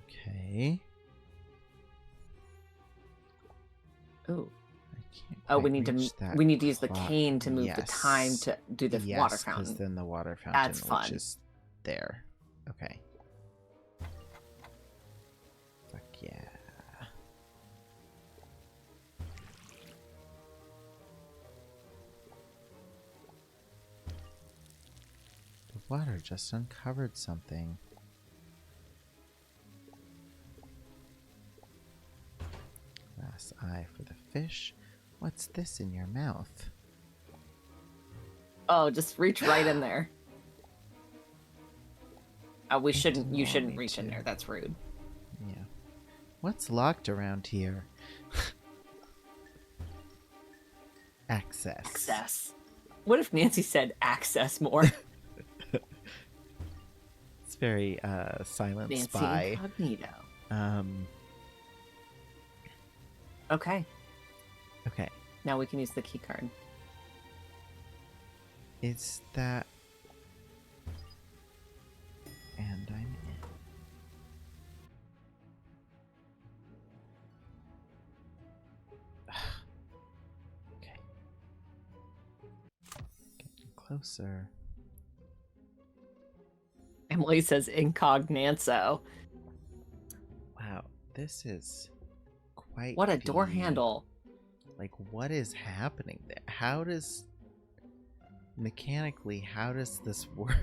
Okay. Ooh. I can't Oh, we quite need to reach that we need to use the clock. cane to move the time Yes. to do the Yes, water 'cause fountain. then the water fountain, That's fun. which is there. Okay. Fuck yeah. The water just uncovered something. Glass eye for the fish. What's this in your mouth? Oh, just reach right in there. We It shouldn't. didn't You want shouldn't me reach in to. there. That's rude. Yeah. What's locked around here? Access. Access. What if Nancy said access more? It's very silent Nancy spy. Incognito. Um Okay. okay. Now we can use the key card. Is that and I'm in. Okay. Getting closer. Emily says incognito. Wow, this is quite What a door the- handle. Like, what is happening there? How does mechanically, how does this work?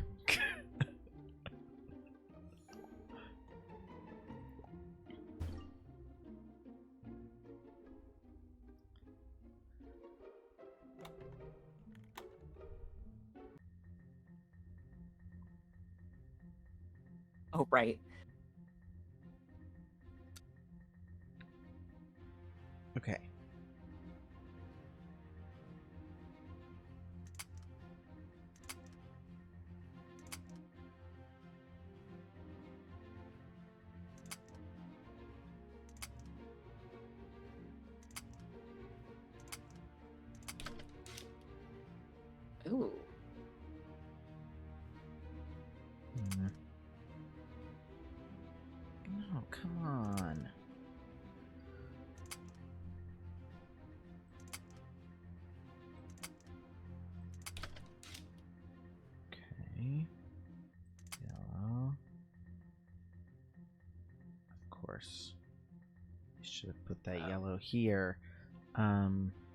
Oh, right. Okay. Ooh. Hmm. No, come on. Okay. Yellow. Of course. I should have put that yellow here.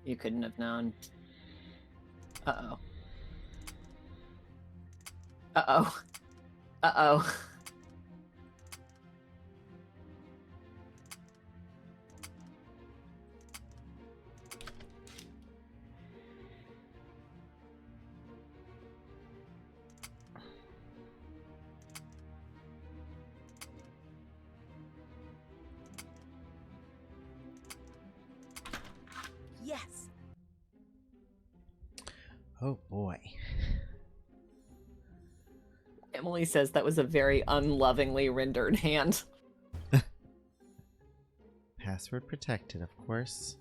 You couldn't have known. Uh-oh. Uh-oh. Uh-oh. Yes. oh boy. Emily says that was a very unlovingly rendered hand. Password protected, of course.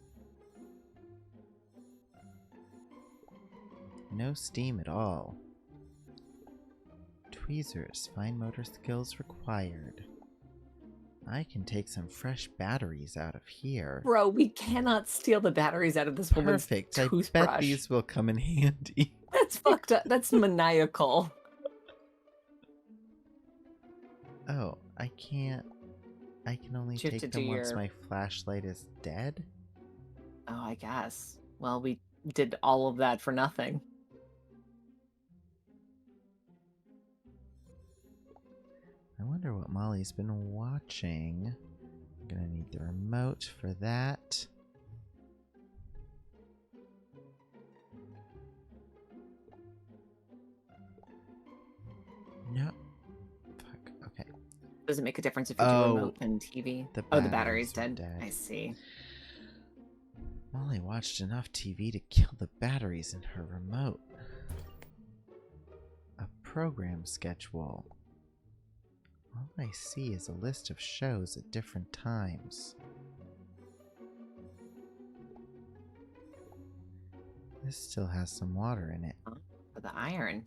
No steam at all. Tweezers, fine motor skills required. I can take some fresh batteries out of here. Bro, we cannot steal the batteries out of this woman's Perfect. I toothbrush. bet these will come in handy. That's fucked up. That's maniacal. Oh, I can't. I can only Do you have take to them do once your- my flashlight is dead? Oh, I guess. Well, we did all of that for nothing. I wonder what Molly's been watching. I'm gonna need the remote for that. No. Fuck. Okay. Does it make a difference if you do Oh, remote and TV? the Oh, the batteries battery's are dead. dead. I see. Molly watched enough TV to kill the batteries in her remote. A program schedule. All I see is a list of shows at different times. This still has some water in it. For the iron.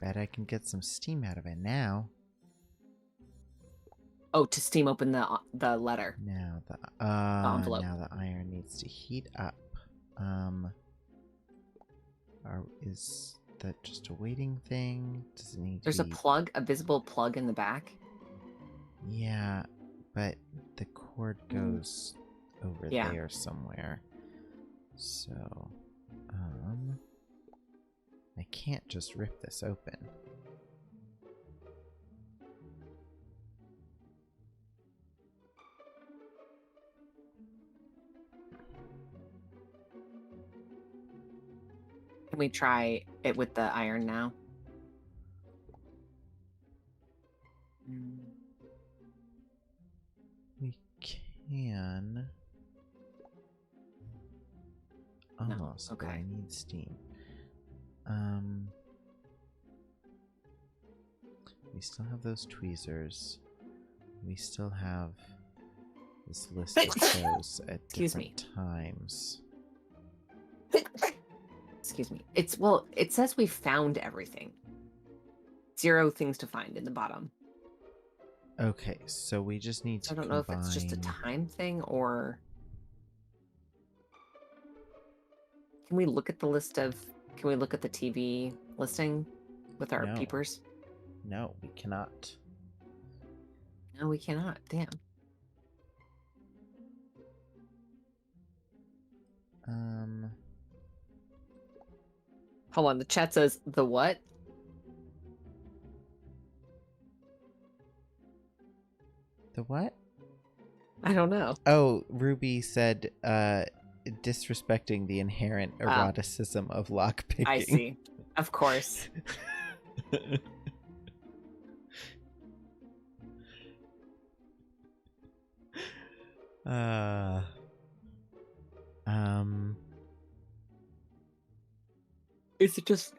Bet I can get some steam out of it now. Oh, to steam open the letter. Now envelope. now the iron needs to heat up. Is that just a waiting thing? Does it need There's to a be... plug, a visible plug in the back. Yeah, but the cord goes over Yeah. there somewhere. So, I can't just rip this open. Can we try it with the iron now? We can. Almost, but I okay. need steam. We still have those tweezers. We still have this list of shows at Excuse different times. Excuse me. It says we found everything. 0 things to find in the bottom. Okay, so we just need to I don't know if it's just a combine- time thing or... Can we look at the list of... Can we look at the TV listing with our No. peepers? No, we cannot. No, we cannot. Damn. Hold on, the chat says, the what? The what? I don't know. Oh, Ruby said, disrespecting the inherent Oh. eroticism of lockpicking. I see. Of course. uh, Is it just...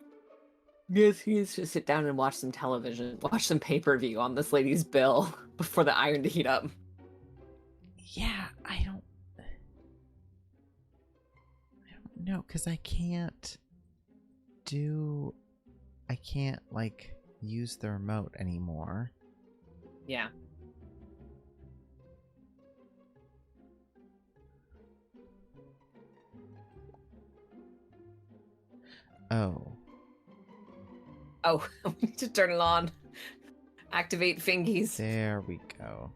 Yes, he needs to sit down and watch some television. Watch some pay-per-view on this lady's bill before the iron to heat up. yeah, I don't know, because I can't, like, use the remote anymore. Yeah. Oh. Oh, we need to turn it on. Activate fingies. There we go.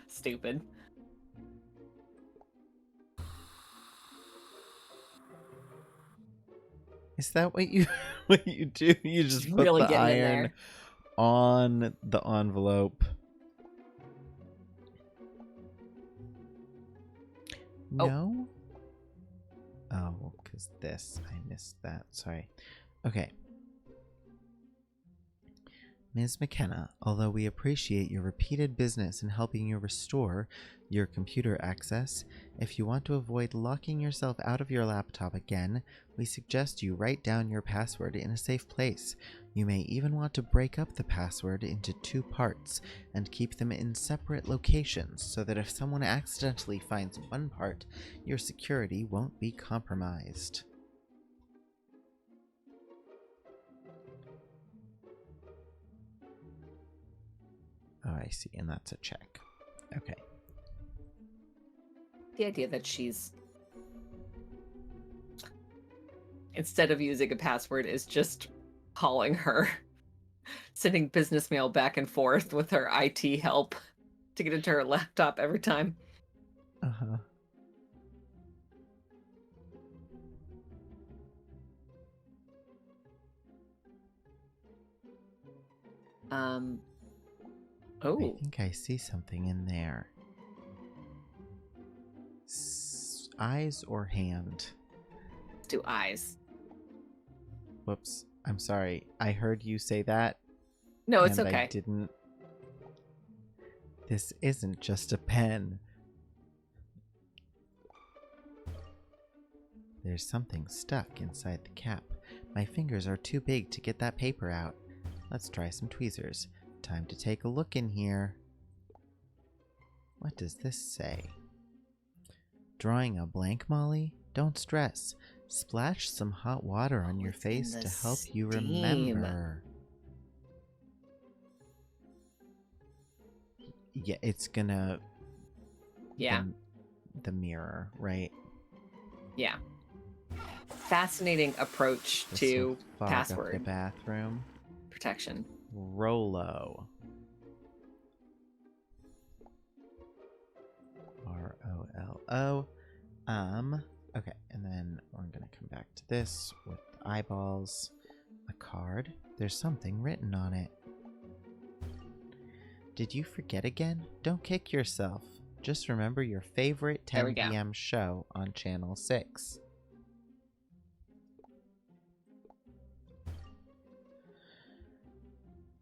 Stupid. Is that what you do? You just put Really the getting in iron there. on the envelope. Oh. No? Oh, because this. I missed that. Sorry. Okay. Ms. McKenna, although we appreciate your repeated business in helping you restore your computer access, if you want to avoid locking yourself out of your laptop again, we suggest you write down your password in a safe place. You may even want to break up the password into 2 parts and keep them in separate locations so that if someone accidentally finds one part, your security won't be compromised. Oh, I see, and that's a check. Okay. The idea that she's... instead of using a password, is just calling her, sending business mail back and forth with her IT help to get into her laptop every time. Uh-huh. I Oh, think I see something in there. Eyes or hand? let's do eyes. Whoops. I'm sorry. I heard you say that. No, it's and okay. I didn't. This isn't just a pen. There's something stuck inside the cap. My fingers are too big to get that paper out. Let's try some tweezers. Time to take a look in here. What does this say? Drawing a blank, Molly? Don't stress. Splash some hot water on your it's in face the to help you steam. remember. Yeah, it's gonna... Yeah, The mirror, right? yeah. Fascinating approach This to will fog up password the bathroom. protection. Rolo. Rolo. Okay, and then we're gonna come back to this with eyeballs. A card. There's something written on it. Did you forget again? Don't kick yourself. Just remember your favorite There 10 we go. p.m. show on Channel 6.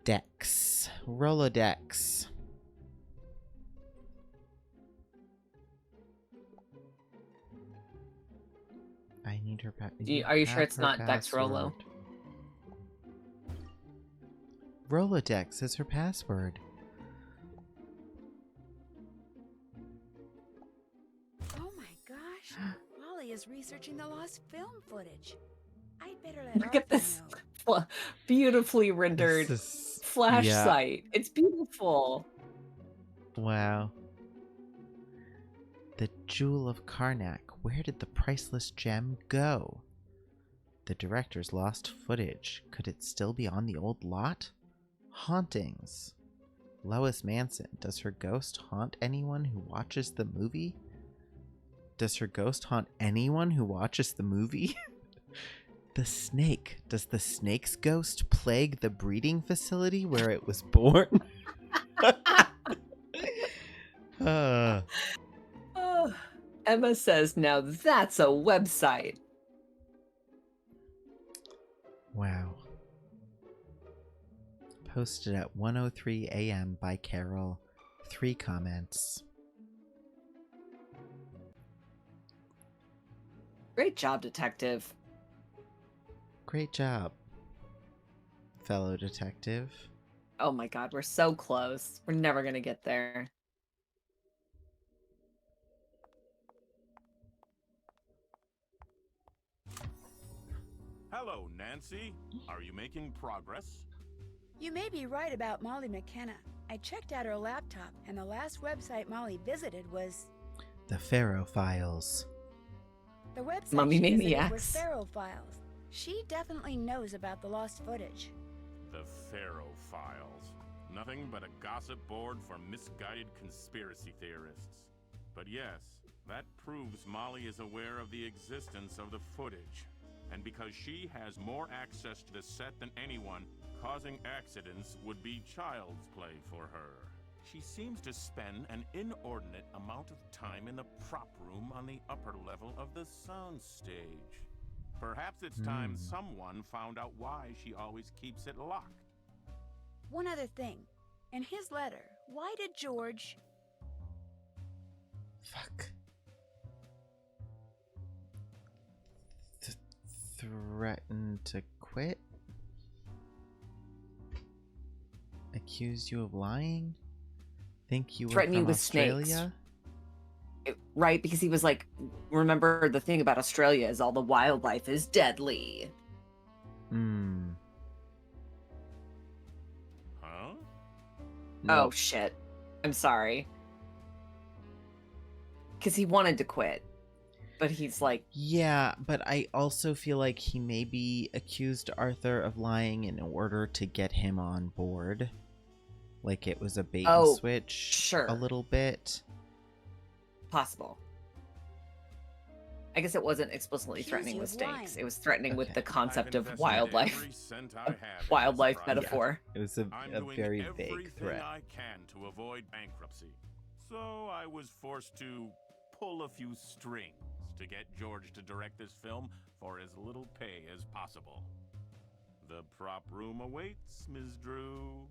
Dex. Rolodex. I need her Are you sure it's not Dex Rolo? Rolodex is her password. Oh my gosh. Molly is researching the lost film footage. I'd better let Look at Arthur this know. beautifully rendered This is... flash yeah. site. It's beautiful. Wow. The Jewel of Karnak. Where did the priceless gem go? The director's lost footage. Could it still be on the old lot? Hauntings. Lois Manson. Does her ghost haunt anyone who watches the movie? Does her ghost haunt anyone who watches the movie? The snake. Does the snake's ghost plague the breeding facility where it was born? uh. Oh, Emma says, now that's a website. Wow. Posted at 1:03 a.m. by Carol. 3 comments. Great job, detective. Great job, fellow detective. Oh my god, we're so close. We're never going to get there. Hello, Nancy. Are you making progress? You may be right about Molly McKenna. I checked out her laptop, and the last website Molly visited was... The Pharaoh Files. The website Mummy she made me visited was axe. Pharaoh Files. She definitely knows about the lost footage. The Pharaoh Files. Nothing but a gossip board for misguided conspiracy theorists. But yes, that proves Molly is aware of the existence of the footage. And because she has more access to the set than anyone, causing accidents would be child's play for her. She seems to spend an inordinate amount of time in the prop room on the upper level of the soundstage. Perhaps it's time someone found out why she always keeps it locked. One other thing. In his letter, why did George... Fuck. Threaten to quit? Accuse you of lying? Think you were Threaten from you with snakes. Australia? Right, because he was like, remember the thing about Australia is all the wildlife is deadly. Hmm. Huh? Oh, shit. I'm sorry. Because he wanted to quit. but he's like, Yeah, but I also feel like he maybe accused Arthur of lying in order to get him on board. Like it was a bait and Oh, switch sure. a little bit. possible. I guess it wasn't explicitly Accuse threatening you with of lying. stakes. It was threatening with Okay. the concept I've of invested wildlife. every cent I A have in this wildlife project. metaphor. It was I'm a doing very vague everything threat. I can to avoid bankruptcy. So I was forced to pull a few strings to get George to direct this film for as little pay as possible. The prop room awaits, Ms. Drew.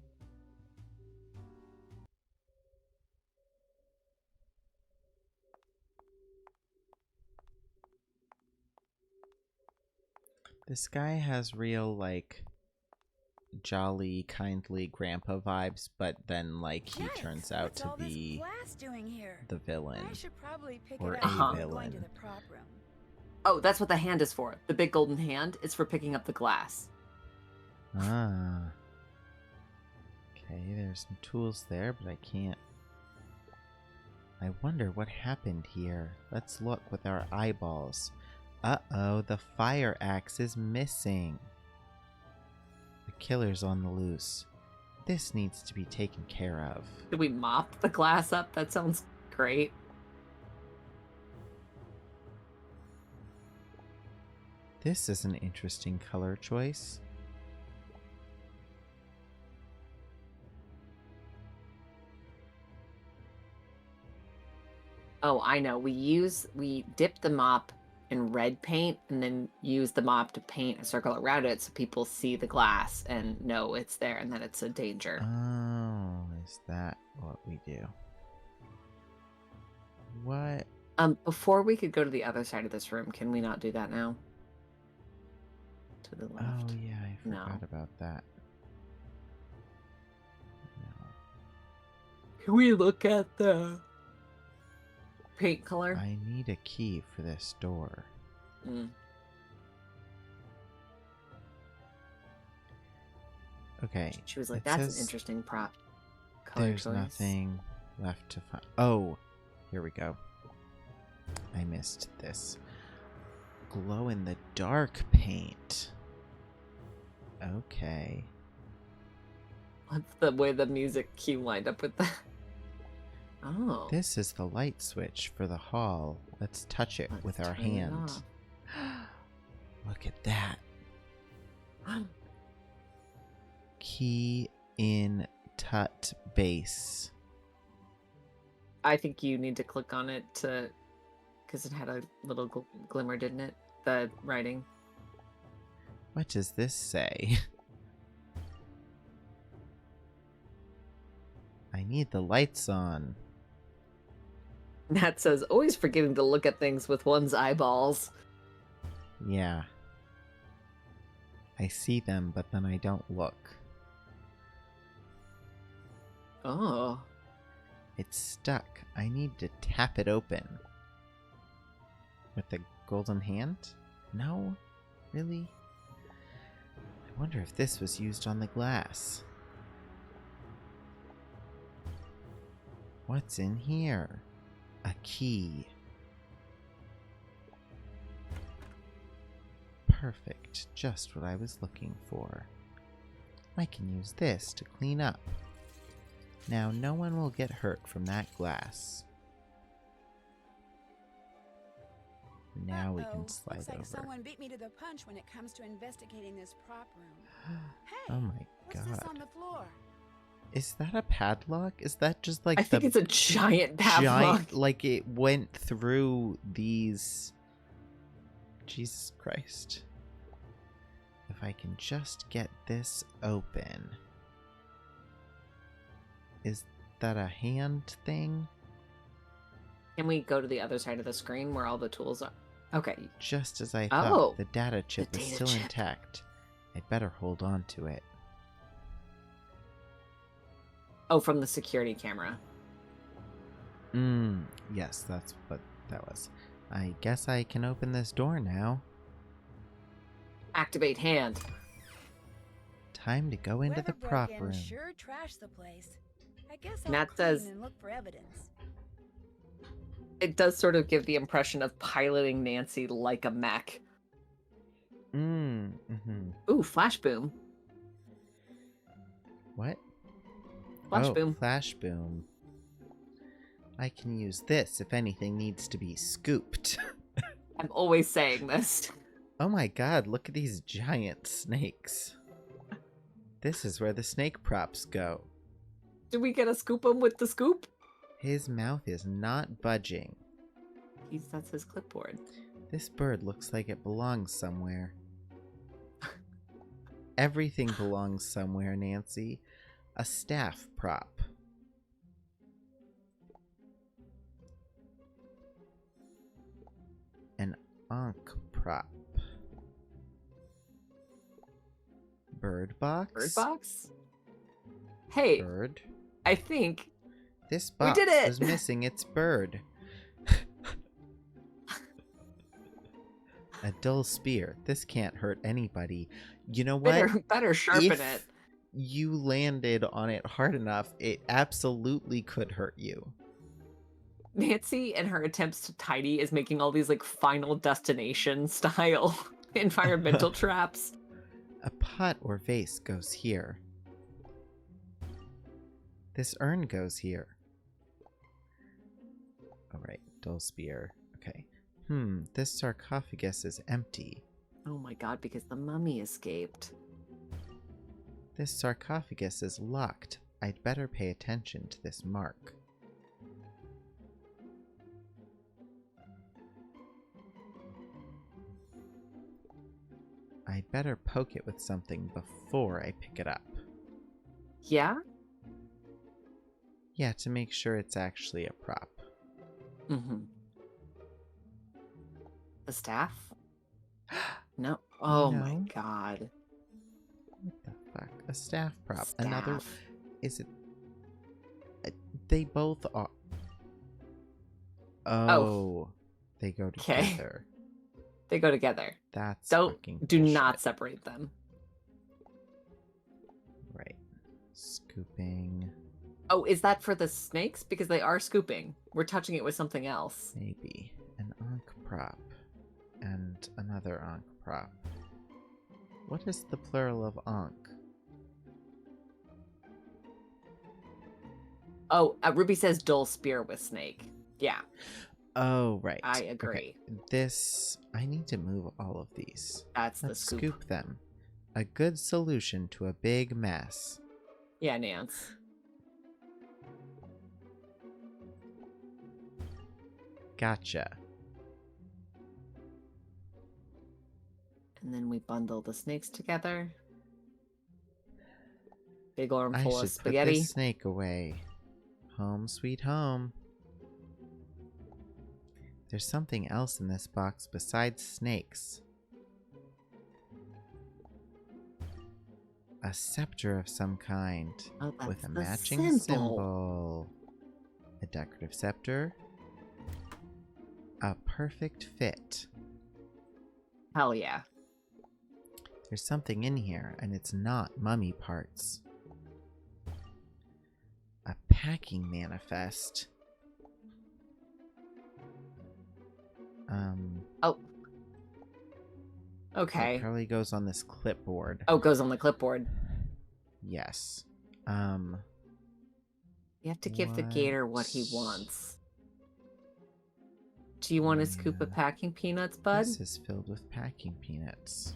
This guy has real, like, jolly, kindly grandpa vibes, but then, like, he Yikes, turns out what's to all this be glass doing here? the villain. I should probably pick Or it a up before villain. going to the prop room. Oh, that's what the hand is for. The big golden hand is for picking up the glass. Ah. Okay, there's some tools there, but I can't. I wonder what happened here. Let's look with our eyeballs. Uh-oh, the fire axe is missing. The killer's on the loose. This needs to be taken care of. Did we mop the glass up? That sounds great. This is an interesting color choice. Oh, I know. We dip the mop in red paint and then use the mop to paint a circle around it so people see the glass and know it's there and that it's a danger. Oh, is that what we do? What? Before we could go to the other side of this room, can we not do that now? To the left. Oh, yeah, I No. forgot about that. No. Can we look at the paint color? I need a key for this door. Mm. Okay. She was like, it "That's says an interesting prop color There's choice." nothing left to find. Oh, here we go. I missed this. Glow in the dark paint. Okay. What's the way the music cue lined up with that? Oh. This is the light switch for the hall. Let's touch it Let's with our turn it hand. off. Look at that. Key in tut base. I think you need to click on it to, because it had a little glimmer, didn't it? The writing. What does this say? I need the lights on. That says, "Always forgetting to look at things with one's eyeballs." Yeah. I see them, but then I don't look. Oh. It's stuck. I need to tap it open. With the golden hand? No? Really? I wonder if this was used on the glass. What's in here? A key. Perfect. Just what I was looking for. I can use this to clean up. Now no one will get hurt from that glass. Now we Uh-oh, can slide looks like over. someone beat me to the punch when it comes to investigating this prop room. Hey, Oh my what's this on god. the floor? Is that a padlock? Is that just like I think it's a giant padlock. giant, like it went through these... Jesus Christ. If I can just get this open. Is that a hand thing? Can we go to the other side of the screen where all the tools are? Okay. Just as I thought, Oh, the data chip the is data still chip. intact. I'd better hold on to it. Oh, from the security camera. Yes, that's what that was. I guess I can open this door now. Activate hand. Time to go into the Whoever prop broke in room. sure trashed the place. I guess I'll Matt clean says- and look for evidence. It does sort of give the impression of piloting Nancy like a mech. Ooh, flash boom. What? Flash oh, boom. Flash boom. I can use this if anything needs to be scooped. I'm always saying this. Oh my god, look at these giant snakes. This is where the snake props go. Do we get a scoop him with the scoop? His mouth is not budging. That's his clipboard. This bird looks like it belongs somewhere. Everything belongs somewhere, Nancy. A staff prop. An ankh prop. Bird box? Bird box? Hey, Bird. I think This We box did it! was missing its bird. A dull spear. This can't hurt anybody. You know what? better sharpen If it. you landed on it hard enough, it absolutely could hurt you. Nancy and her attempts to tidy is making all these like Final Destination style environmental traps. A pot or vase goes here. This urn goes here. Alright, dull spear. Okay. This sarcophagus is empty. Oh my god, because the mummy escaped. This sarcophagus is locked. I'd better pay attention to this mark. I'd better poke it with something before I pick it up. Yeah? Yeah, to make sure it's actually a prop. Mm-hmm. The staff? No. Oh my No. god. What the fuck? A staff prop. Another. Staff. Is it. They both are. Oh. Oh. They go 'Kay. together. They go together. That's Do fucking not bullshit. separate them. Right. Scooping. Oh, is that for the snakes? Because they are scooping. We're touching it with something else. Maybe. An ankh prop. And another ankh prop. What is the plural of ankh? Oh, Ruby says dull spear with snake. Yeah, Oh, right. I Okay. agree. This. I need to move all of these. That's the Let's scoop. scoop them. A good solution to a big mess. Yeah, Nance. Gotcha. And then we bundle the snakes together. Big arm I full should of put spaghetti. this snake away. Home sweet home. There's something else in this box besides snakes. A scepter of some kind. Oh, that's With a the matching symbol. A decorative scepter. A perfect fit. Hell yeah. There's something in here, and it's not mummy parts. A packing manifest. Oh. It Okay. probably goes on this clipboard. Oh, goes on the clipboard. Yes. You have to give the gator what he What? wants. Do you want to scoop a Yeah. packing peanuts, bud? This is filled with packing peanuts.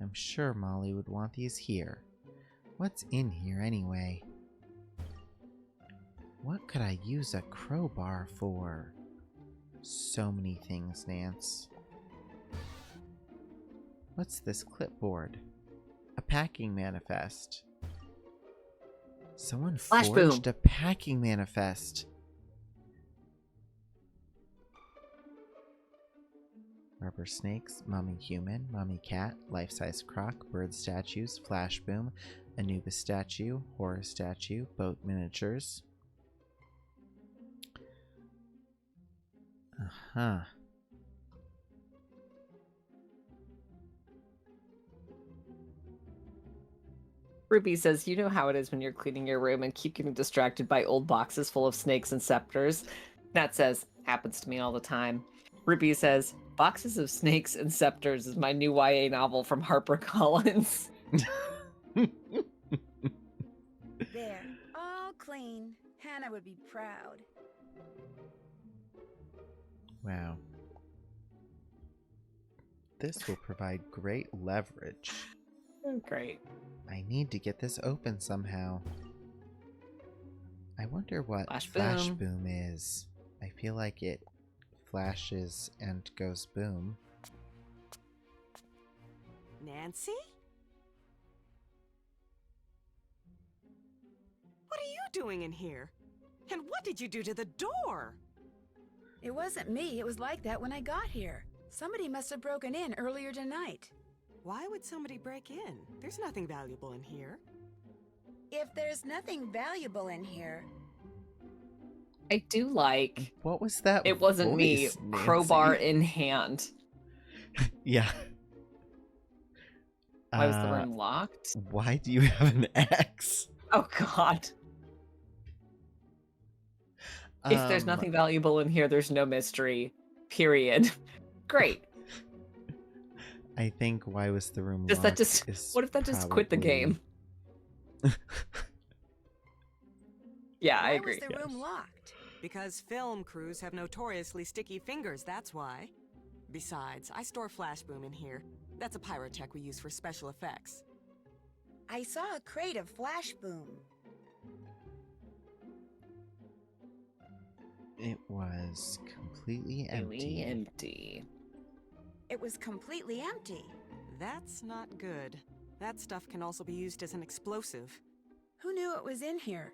I'm sure Molly would want these here. What's in here anyway? What could I use a crowbar for? So many things, Nance. What's this clipboard? A packing manifest. Someone Flash forged boom. a packing manifest. Rubber snakes, mummy human, mummy cat, life-size croc, bird statues, flash boom, Anubis statue, horror statue, boat miniatures. Uh-huh. Ruby says, you know how it is when you're cleaning your room and keep getting distracted by old boxes full of snakes and scepters. Nat says, happens to me all the time. Ruby says, Boxes of Snakes and Scepters is my new YA novel from HarperCollins. There, all clean. Hannah would be proud. Wow. This will provide great leverage. Great. I need to get this open somehow. I wonder what Flash flash boom. boom is. I feel like it flashes and goes boom. Nancy? What are you doing in here? And what did you do to the door? It wasn't me. It was like that when I got here. Somebody must have broken in earlier tonight. Why would somebody break in? There's nothing valuable in here. If there's nothing valuable in here, I do like What was that? it wasn't me, voice, Nancy? crowbar in hand. Yeah. Why was the room locked? Why do you have an X? Oh god. If there's Um, nothing valuable in here, there's no mystery. Period. Great. I think why was the room Does locked that just is what if that just quit the probably- game? Yeah, I why agree. was the room locked? Because film crews have notoriously sticky fingers, that's why. Besides, I store Flashboom in here. That's a pyrotech we use for special effects. I saw a crate of flash boom. It was completely Really empty. empty. It was completely empty. That's not good. That stuff can also be used as an explosive. Who knew it was in here?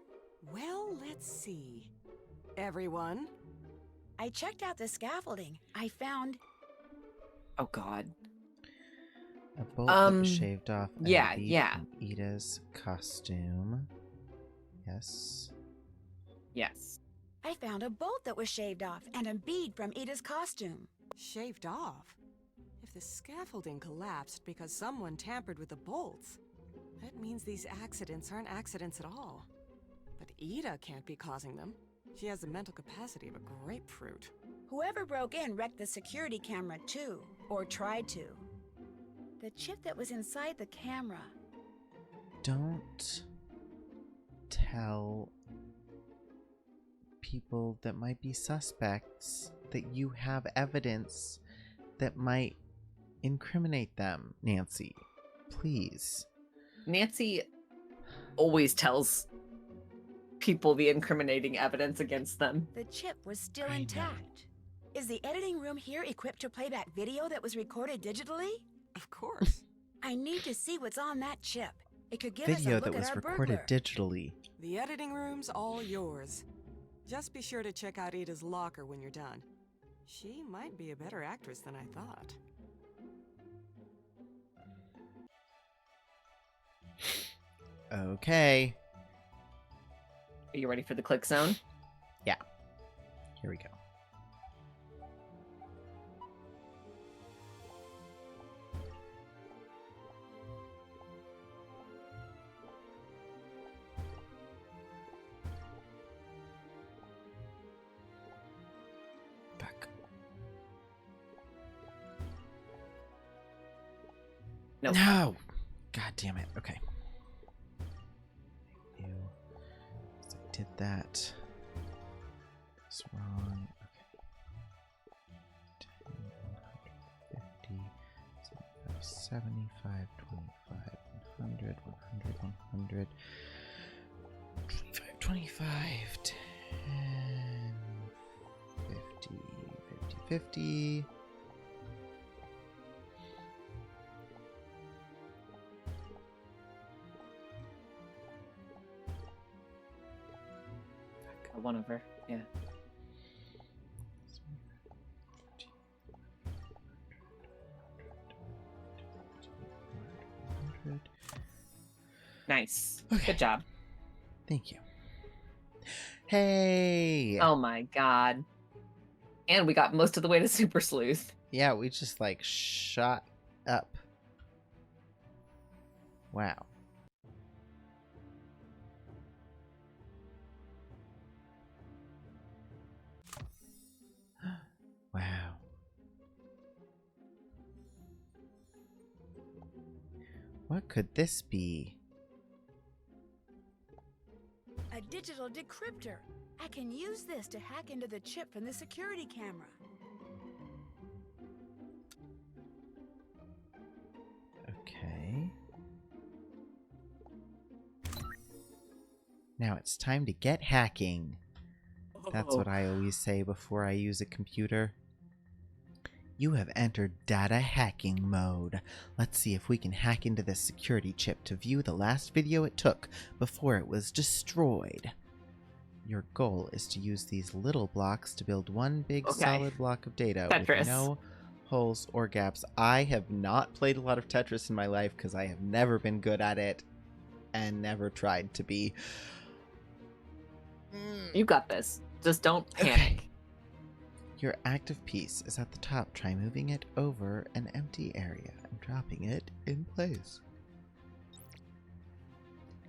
Well, let's see. Everyone, I checked out the scaffolding. I found Oh god. A bolt that was Um, shaved off. and yeah, bead yeah. from Ida's costume. Yes. Yes. I found a bolt that was shaved off and a bead from Ida's costume. shaved off. If the scaffolding collapsed because someone tampered with the bolts, that means these accidents aren't accidents at all. But Ida can't be causing them. She has the mental capacity of a grapefruit. Whoever broke in wrecked the security camera too, or tried to. The chip that was inside the camera. Don't tell people that might be suspects that you have evidence that might incriminate them, Nancy. Please. Nancy always tells people the incriminating evidence against them. The chip was still I know. intact. Is the editing room here equipped to play back video that was recorded digitally? Of course. I need to see what's on that chip. It could give us a Video look that at was our recorded burglar. digitally. The editing room's all yours. Just be sure to check out Ida's locker when you're done. She might be a better actress than I thought. Okay. Are you ready for the click zone? Here we go. Fuck. Nope. No! God damn it. Okay. Ew. So I did that. That's wrong. Okay. 10, 150, 75, 25, 100, 100, 100. 25, 25, 10, 50, 50, 50. One of her. Yeah. Nice. Okay. Good job. Thank you. Hey! Oh my god. And we got most of the way to Super Sleuth. Yeah, we just like shot up. Wow. What could this be? A digital decryptor. I can use this to hack into the chip from the security camera. Okay. Now it's time to get hacking. That's what I always say before I use a computer. You have entered data hacking mode. Let's see if we can hack into this security chip to view the last video it took before it was destroyed. Your goal is to use these little blocks to build one big solid block of data Tetris. with no holes or gaps. I have not played a lot of Tetris in my life because I have never been good at it and never tried to be. You got this. Just don't panic. Okay. Your active piece is at the top. Try moving it over an empty area and dropping it in place.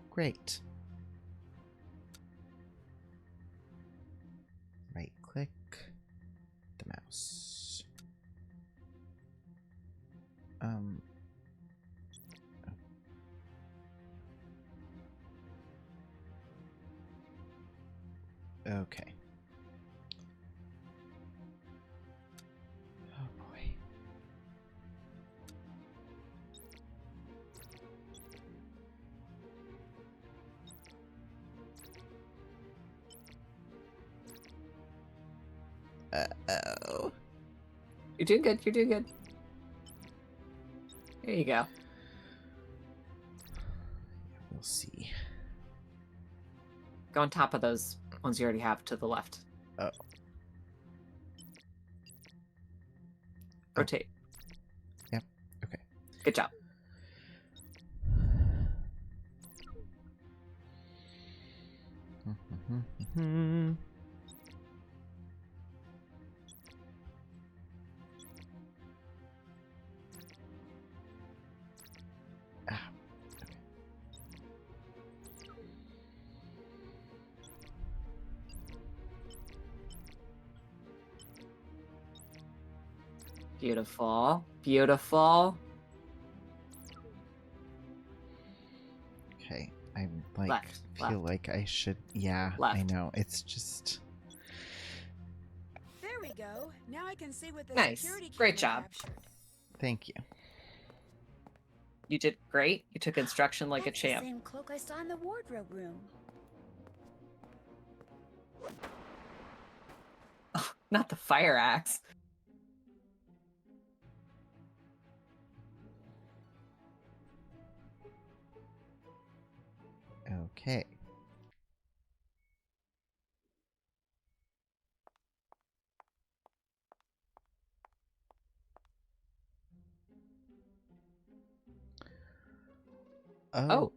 Great. Right click the mouse. Okay. Oh boy. Uh-oh. You're doing good. You're doing good. There you go. We'll see. Go on top of those ones you already have to the left. Oh. Rotate. Yep. Okay. Good job. Ah. Beautiful. Beautiful. Okay. I'm like Left, feel left. like I should. Yeah, I Left. know. It's just. There we go. Now I can see what the Nice. security Great camera job. captured. Thank you. You did great. You took instruction like a That's the champ. same cloak I saw in the wardrobe room. Not the fire axe. Okay. Oh.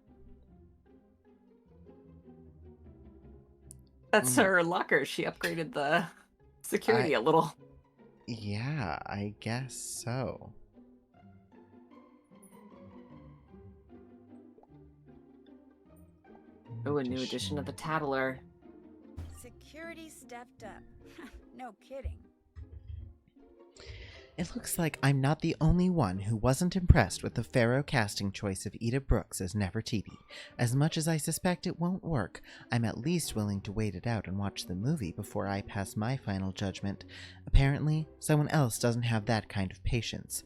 That's Mm. her locker. She upgraded the security a little. Yeah, I guess so. Oh, a new edition of the Tattler. Security stepped up. No kidding. It looks like I'm not the only one who wasn't impressed with the Pharaoh casting choice of Ida Brooks as Nefertiti. As much as I suspect it won't work, I'm at least willing to wait it out and watch the movie before I pass my final judgment. Apparently, someone else doesn't have that kind of patience.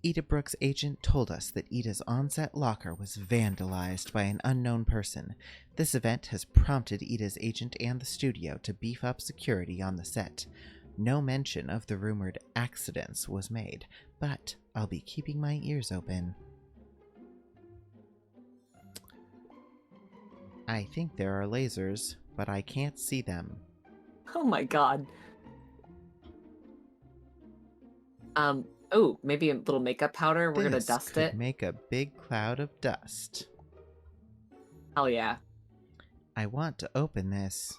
Ida Brooks' agent told us that Ida's on-set locker was vandalized by an unknown person. This event has prompted Ida's agent and the studio to beef up security on the set. No mention of the rumored accidents was made, but I'll be keeping my ears open. I think there are lasers, but I can't see them. Oh my god. Oh, maybe a little makeup powder. We're gonna This dust could it. make a big cloud of dust. Hell yeah. I want to open this.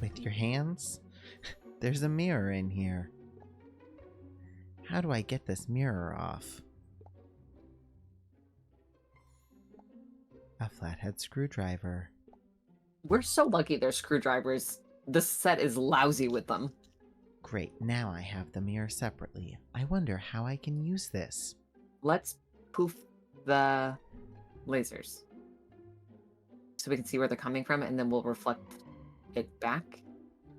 With your hands? There's a mirror in here. How do I get this mirror off? A flathead screwdriver. We're so lucky there's screwdrivers. This set is lousy with them. Great, now I have the mirror separately. I wonder how I can use this. Let's poof the lasers so we can see where they're coming from, and then we'll reflect it back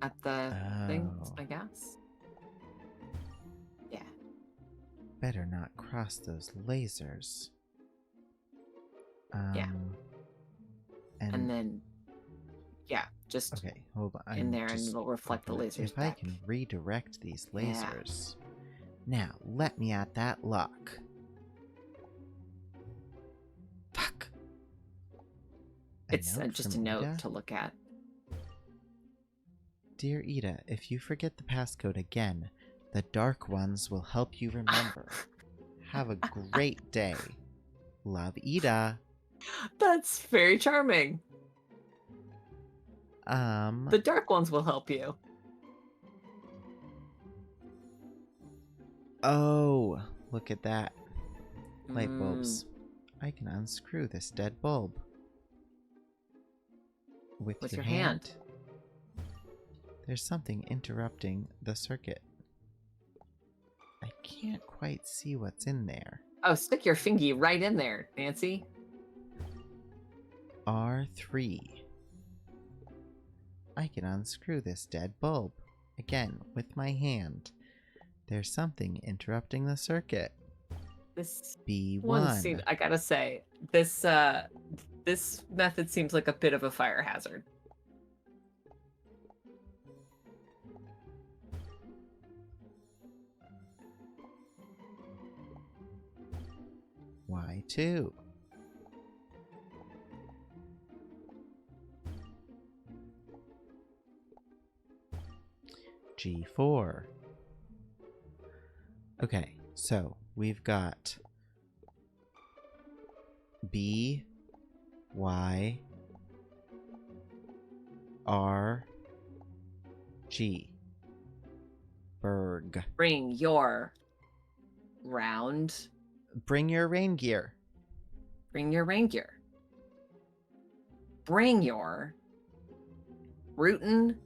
at the thing, Oh. I guess. Yeah. Better not cross those lasers. Yeah. And then, yeah, just okay, hold on. in I'm there, and just it'll reflect the hoping lasers if I back. can redirect these Yeah. lasers. Now, let me at that lock. Fuck. It's just a from note Ida? to look at. Dear Ida, if you forget the passcode again, the Dark Ones will help you remember. Have a great day. Love, Ida. That's very charming. The dark ones will help you. Oh, look at that. Light bulbs. I can unscrew this dead bulb. With your hand. There's something interrupting the circuit. I can't quite see what's in there. Oh, stick your fingy right in there, Nancy. R3. I can unscrew this dead bulb. Again, with my hand. There's something interrupting the circuit. This B1. one seems, I gotta say, this method seems like a bit of a fire hazard. Y2. G4. Okay, so we've got B, Y, R, G. Berg. Bring your round. Bring your rain gear. Bring your rain gear. Bring your rootin'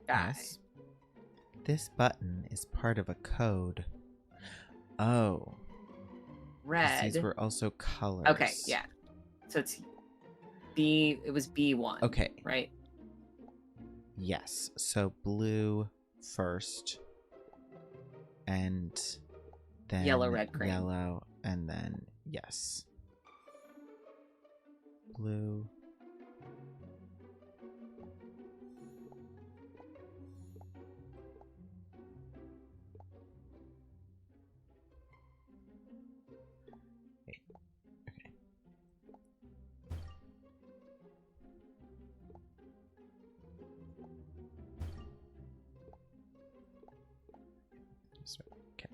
guy. Yes. This button is part of a code. Oh. 'Cause Red. these were also colors. Okay, yeah. So it's B. It was B1. Okay. Right. Yes. So blue first. And then Yellow, red, green. Yellow, and then yes. Blue. Wait, okay. So, okay.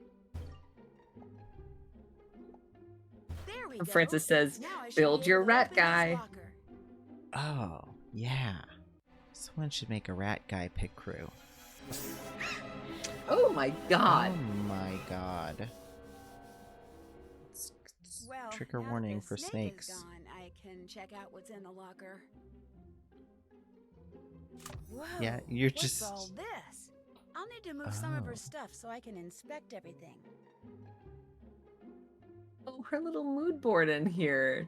There we And go. Francis says, Now I should "Build be your able to rat open this guy." locker. Oh, yeah. Someone should make a rat guy pit crew. Oh my god. Oh my god. Well, Trigger now warning the for snake is snakes. gone, I can check out what's in the locker. Whoa, Yeah, you're what's just. all this? I'll need to move some of Oh. her stuff so I can inspect everything. Oh, her little mood board in here.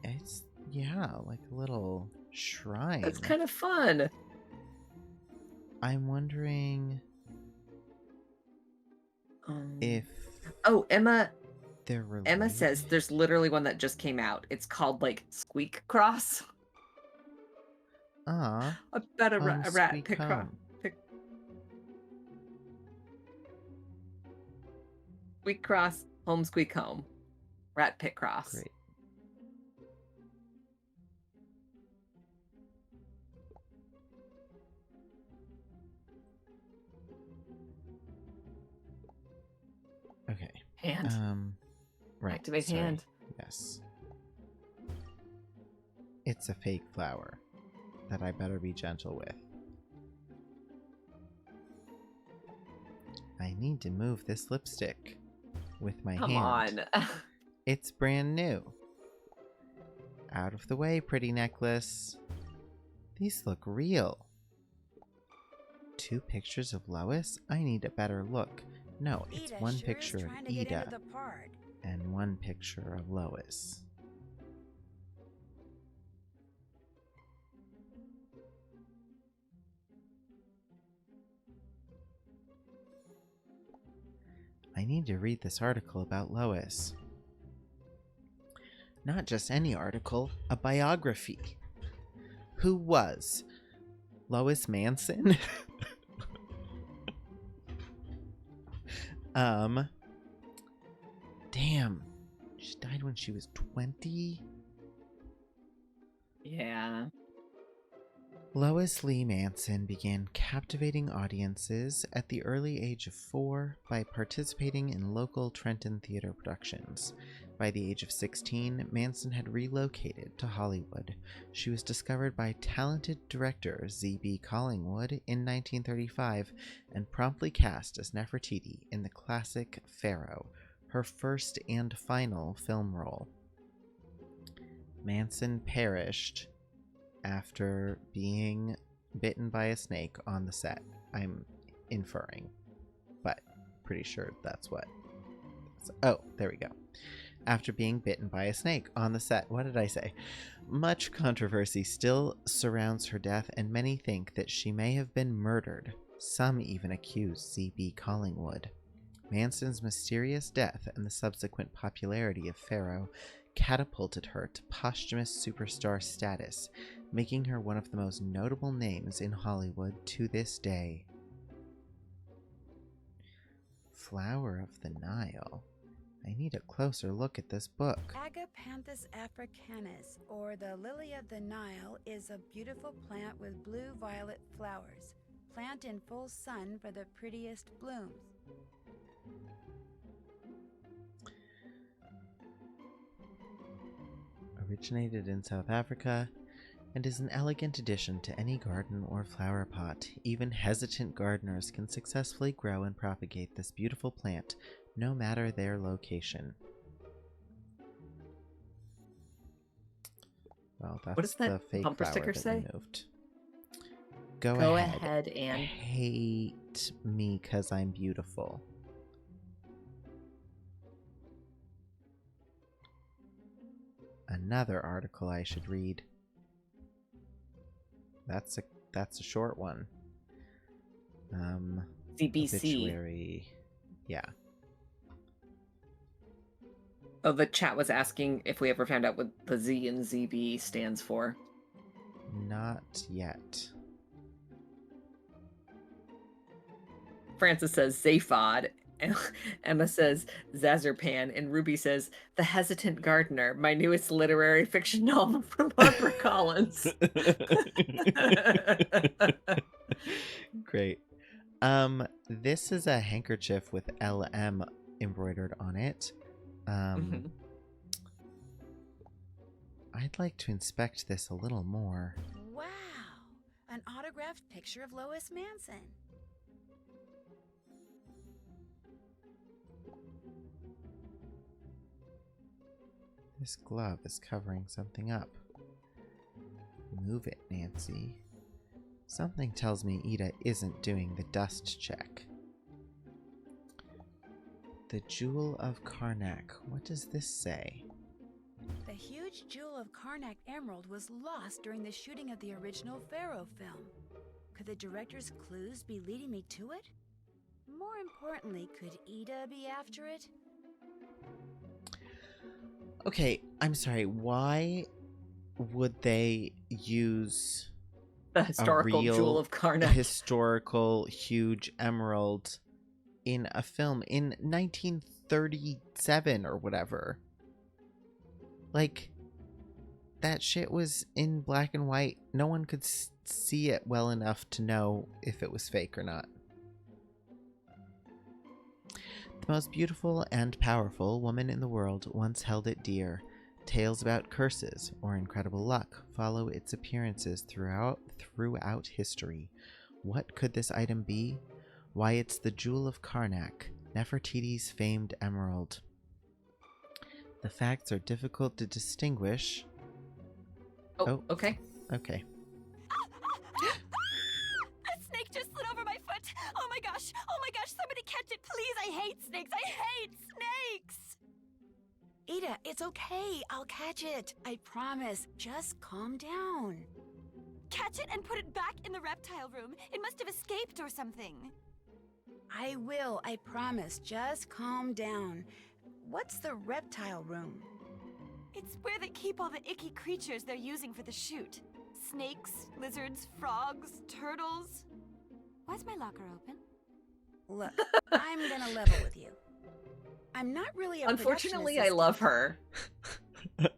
It's, yeah, like a little shrine. That's kind of fun. I'm wondering if Oh, Emma they're related. Emma says there's literally one that just came out. It's called like Squeak Cross. Ah, I bet a rat Squeak pick cross. Home. Squeak Cross, home squeak home. Rat pit cross. Great. Okay. Hand. Right. Activate sorry. hand. Yes. It's a fake flower that I better be gentle with. I need to move this lipstick with my Come hand. on. It's brand new. Out of the way, pretty necklace. These look real. 2 pictures of Lois? I need a better look. No, it's Ida one sure picture is of trying to get Ida into the part. and one picture of Lois. I need to read this article about Lois. Not just any article, a biography. Who was Lois Manson? Damn. She died when she was 20? Yeah. Lois Lee Manson began captivating audiences at the early age of 4 by participating in local Trenton theater productions. By the age of 16, Manson had relocated to Hollywood. She was discovered by talented director Z.B. Collingwood in 1935 and promptly cast as Nefertiti in the classic Pharaoh, her first and final film role. Manson perished after being bitten by a snake on the set. I'm inferring, but pretty sure that's what. Oh, there we go. After being bitten by a snake on the set. What did I say? Much controversy still surrounds her death, and many think that she may have been murdered. Some even accuse Z.B. Collingwood. Manson's mysterious death and the subsequent popularity of Pharaoh catapulted her to posthumous superstar status, making her one of the most notable names in Hollywood to this day. Flower of the Nile. I need a closer look at this book. Agapanthus africanus, or the lily of the Nile, is a beautiful plant with blue-violet flowers. Plant in full sun for the prettiest blooms. Originated in South Africa and is an elegant addition to any garden or flower pot. Even hesitant gardeners can successfully grow and propagate this beautiful plant, no matter their location. Well, that's What does that the fake bumper flower sticker that say? we moved. Go ahead and hate me 'cause I'm beautiful. Another article I should read. That's a short one. ZBC. Obituary. Yeah. Oh, the chat was asking if we ever found out what the Z in ZB stands for. Not yet. Francis says Zaphod. Emma says Zazerpan, and Ruby says The Hesitant Gardener, my newest literary fiction novel from HarperCollins. Great. This is a handkerchief with LM embroidered on it. I'd like to inspect this a little more. Wow! An autographed picture of Lois Manson. This glove is covering something up. Move it, Nancy. Something tells me Ida isn't doing the dust check. The Jewel of Karnak. What does this say? The huge Jewel of Karnak emerald was lost during the shooting of the original Pharaoh film. Could the director's clues be leading me to it? More importantly, could Ida be after it? Okay, I'm sorry. Why would they use The historical real Jewel of Karnak. historical huge emerald in a film in 1937 or whatever? Like, that shit was in black and white. No one could see it well enough to know if it was fake or not. The most beautiful and powerful woman in the world once held it dear. Tales about curses or incredible luck follow its appearances throughout history. What could this item be? Why, it's the Jewel of Karnak, Nefertiti's famed emerald. The facts are difficult to distinguish. Oh, okay. Okay. A snake just slid over my foot. Oh my gosh, somebody catch it, please. I hate snakes. I hate snakes. Ida, it's okay. I'll catch it. I promise. Just calm down. Catch it and put it back in the reptile room. It must have escaped or something. I will. I promise. Just calm down. What's the reptile room? It's where they keep all the icky creatures they're using for the shoot. Snakes, lizards, frogs, turtles. Why's my locker open? Look, I'm gonna level with you. I'm not really a Unfortunately, production I love assistant. her.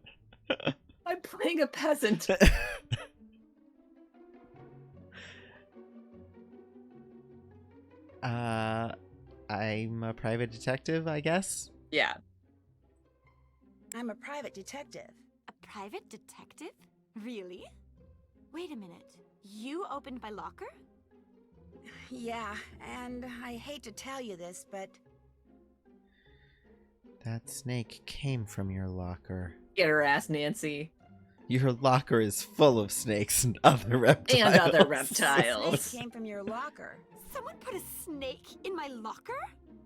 I'm playing a peasant. I'm a private detective, I guess. Yeah. I'm a private detective. A private detective? Really? Wait a minute. You opened my locker? Yeah, and I hate to tell you this, but That snake came from your locker. Get her ass, Nancy. Your locker is full of snakes and other reptiles. And other the reptiles. snake came from your locker. Someone put a snake in my locker?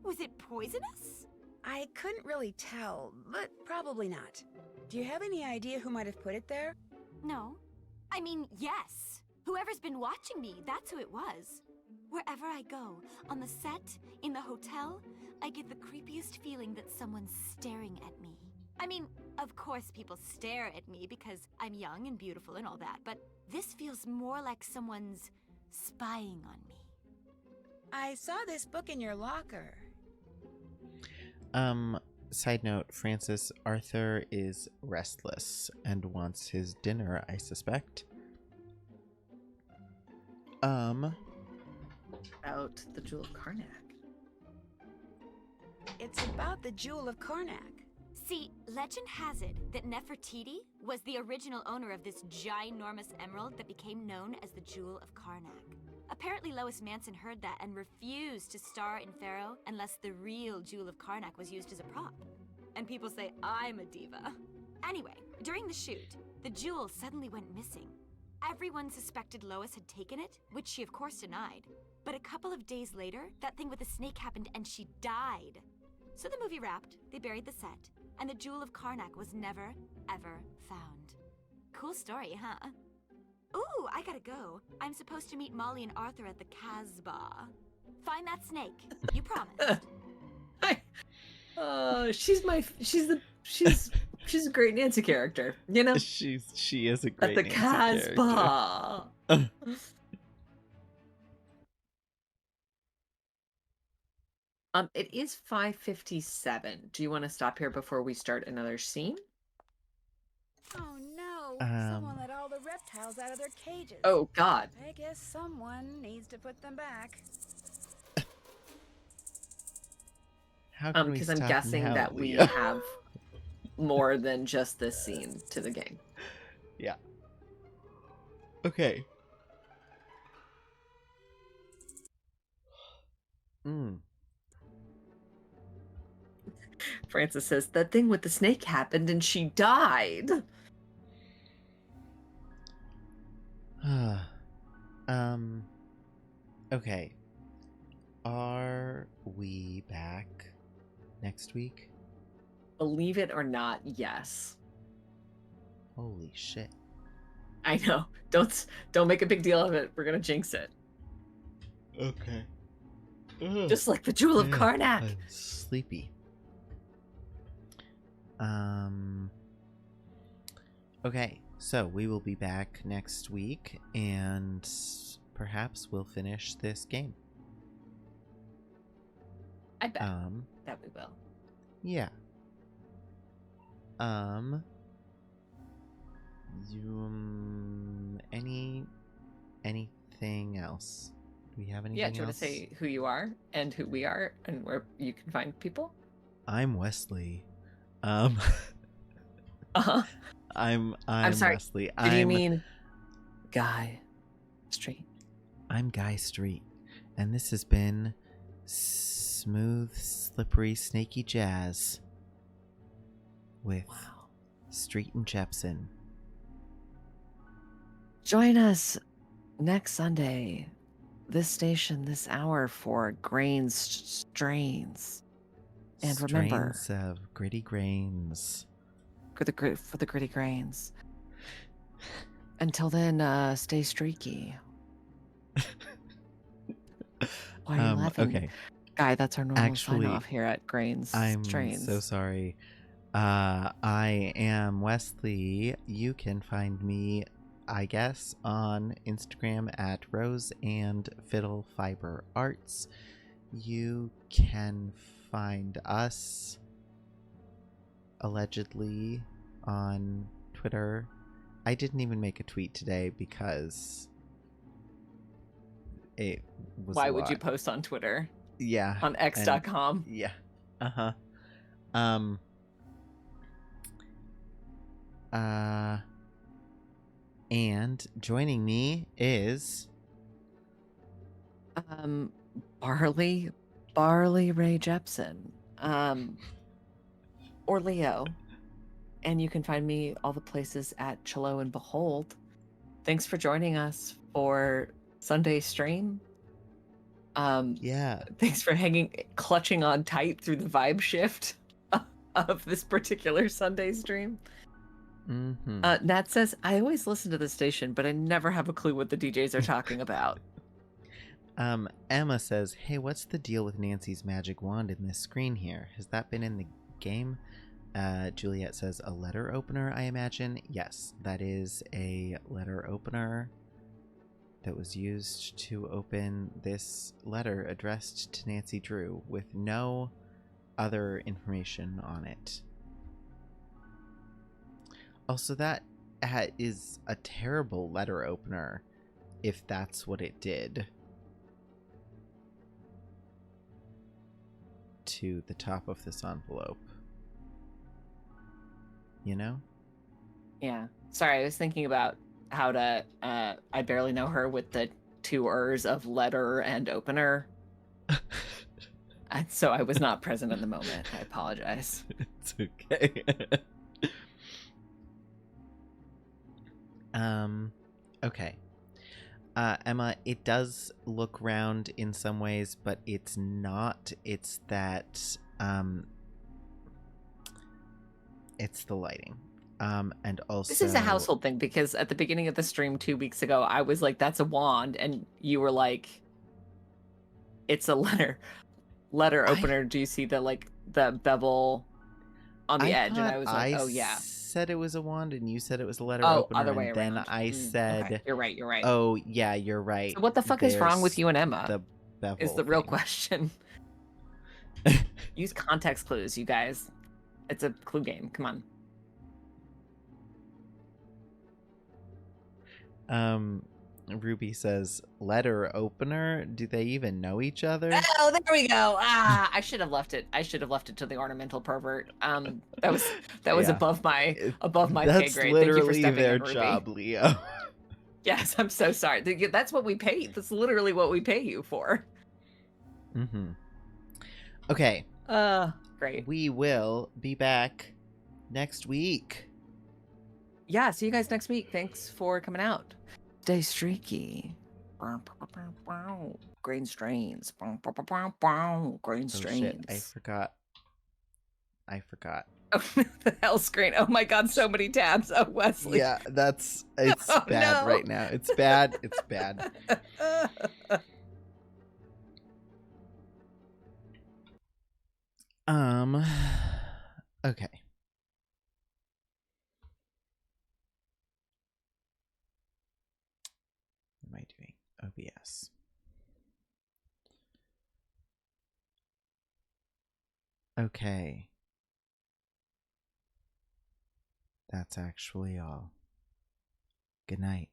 Was it poisonous? I couldn't really tell, but probably not. Do you have any idea who might have put it there? No. I mean, yes. Whoever's been watching me, that's who it was. Wherever I go, on the set, in the hotel, I get the creepiest feeling that someone's staring at me. I mean, of course people stare at me because I'm young and beautiful and all that, but this feels more like someone's spying on me. I saw this book in your locker. Side note, Francis, Arthur is restless and wants his dinner, I suspect. About the Jewel of Karnak. It's about the Jewel of Karnak. See, legend has it that Nefertiti was the original owner of this ginormous emerald that became known as the Jewel of Karnak. Apparently Lois Manson heard that and refused to star in Pharaoh unless the real Jewel of Karnak was used as a prop. And people say I'm a diva. Anyway, during the shoot, the jewel suddenly went missing. Everyone suspected Lois had taken it, which she of course denied. But a couple of days later, that thing with the snake happened and she died. So the movie wrapped, they buried the set, and the Jewel of Karnak was never, ever found. Cool story, huh? Ooh, I gotta go. I'm supposed to meet Molly and Arthur at the Casbah. Find that snake. You promised. She's a great Nancy character, you know? She is a great At the Nancy Casbah. It is 5:57. Do you want to stop here before we start another scene? Oh no! Um, Someone let all the reptiles out of their cages. Oh God. I guess someone needs to put them back. How can we Because I'm stop guessing now, that we Leah? have more than just this scene to the game. Yeah. Okay. Francis says that thing with the snake happened and she died. Okay. Are we back next week? Believe it or not, yes. Holy shit. I know. Don't make a big deal of it. We're gonna jinx it. Okay. Just like the Jewel of Karnak. I'm sleepy. Okay, so we will be back next week and perhaps we'll finish this game. I bet that we will. Yeah. Anything else? Do we have anything Yeah, do you want else? to say who you are and who we are and where you can find people? I'm Wesley. Uh-huh. I'm sorry. Wesley. Did you mean Guy Street? I'm Guy Street, and this has been Smooth, Slippery, Snaky Jazz with Street and Jepson. Join us next Sunday this station this hour for grains strains. And remember, Strains of gritty grains. for the gritty grains. Until then, stay streaky. Why are you laughing? Okay. Guy, that's our normal Actually, sign off here at Grains I'm Strains. so sorry. I am Wesley. You can find me, I guess, on Instagram at Rose and Fiddle Fiber Arts. You can find us allegedly on Twitter. I didn't even make a tweet today because it was Why a would you lot. post on Twitter? Yeah. On X.com? Yeah. Uh-huh. And joining me is Barley Ray Jepson, or Leo, and you can find me all the places at Chilo and Behold. Thanks for joining us for Sunday stream. yeah. Thanks for clutching on tight through the vibe shift of this particular Sunday stream. Mm-hmm. Nat says, I always listen to the station, but I never have a clue what the DJs are talking about. Emma says, hey, what's the deal with Nancy's magic wand in this screen here? Has that been in the game? Juliet says, a letter opener, I imagine. Yes, that is a letter opener that was used to open this letter addressed to Nancy Drew with no other information on it. Also, that is a terrible letter opener if that's what it did to the top of this envelope. You know? Yeah. Sorry, I was thinking about how to I barely know her with the two R's of letter and opener. So I was not present in the moment. I apologize. It's okay. Okay. Emma, it does look round in some ways, but it's not. It's that it's the lighting. And also This is a household thing because at the beginning of the stream 2 weeks ago, I was like, that's a wand, and you were like, it's a letter opener. Do you see the bevel on the edge? And I was like, oh yeah. Said it was a wand and you said it was a letter Oh, opener, other way and then around. I said Okay. You're right. oh yeah, you're right. So what the fuck is wrong with There's you and Emma? the bevel Is the real thing. question. Use context clues, you guys. It's a clue game. Come on. Ruby says letter opener. Do they even know each other? Oh, there we go. I should have left it. I should have left it to the ornamental pervert. That was Yeah. above my pay That's grade. literally Thank you for stepping their in, Ruby. job, Leo. Yes, I'm so sorry. That's what we pay. That's literally what we pay you for. Mm-hmm. Okay. Great. We will be back next week. Yeah, see you guys next week. Thanks for coming out. Stay streaky. Grain strains. Grain Oh strains. shit, I forgot. Oh, the hell screen. Oh my god, so many tabs. Oh, Wesley. Yeah, it's Oh, bad no. right now. It's bad. It's bad. Okay. What am I doing? OBS. Okay. That's actually all. Good night.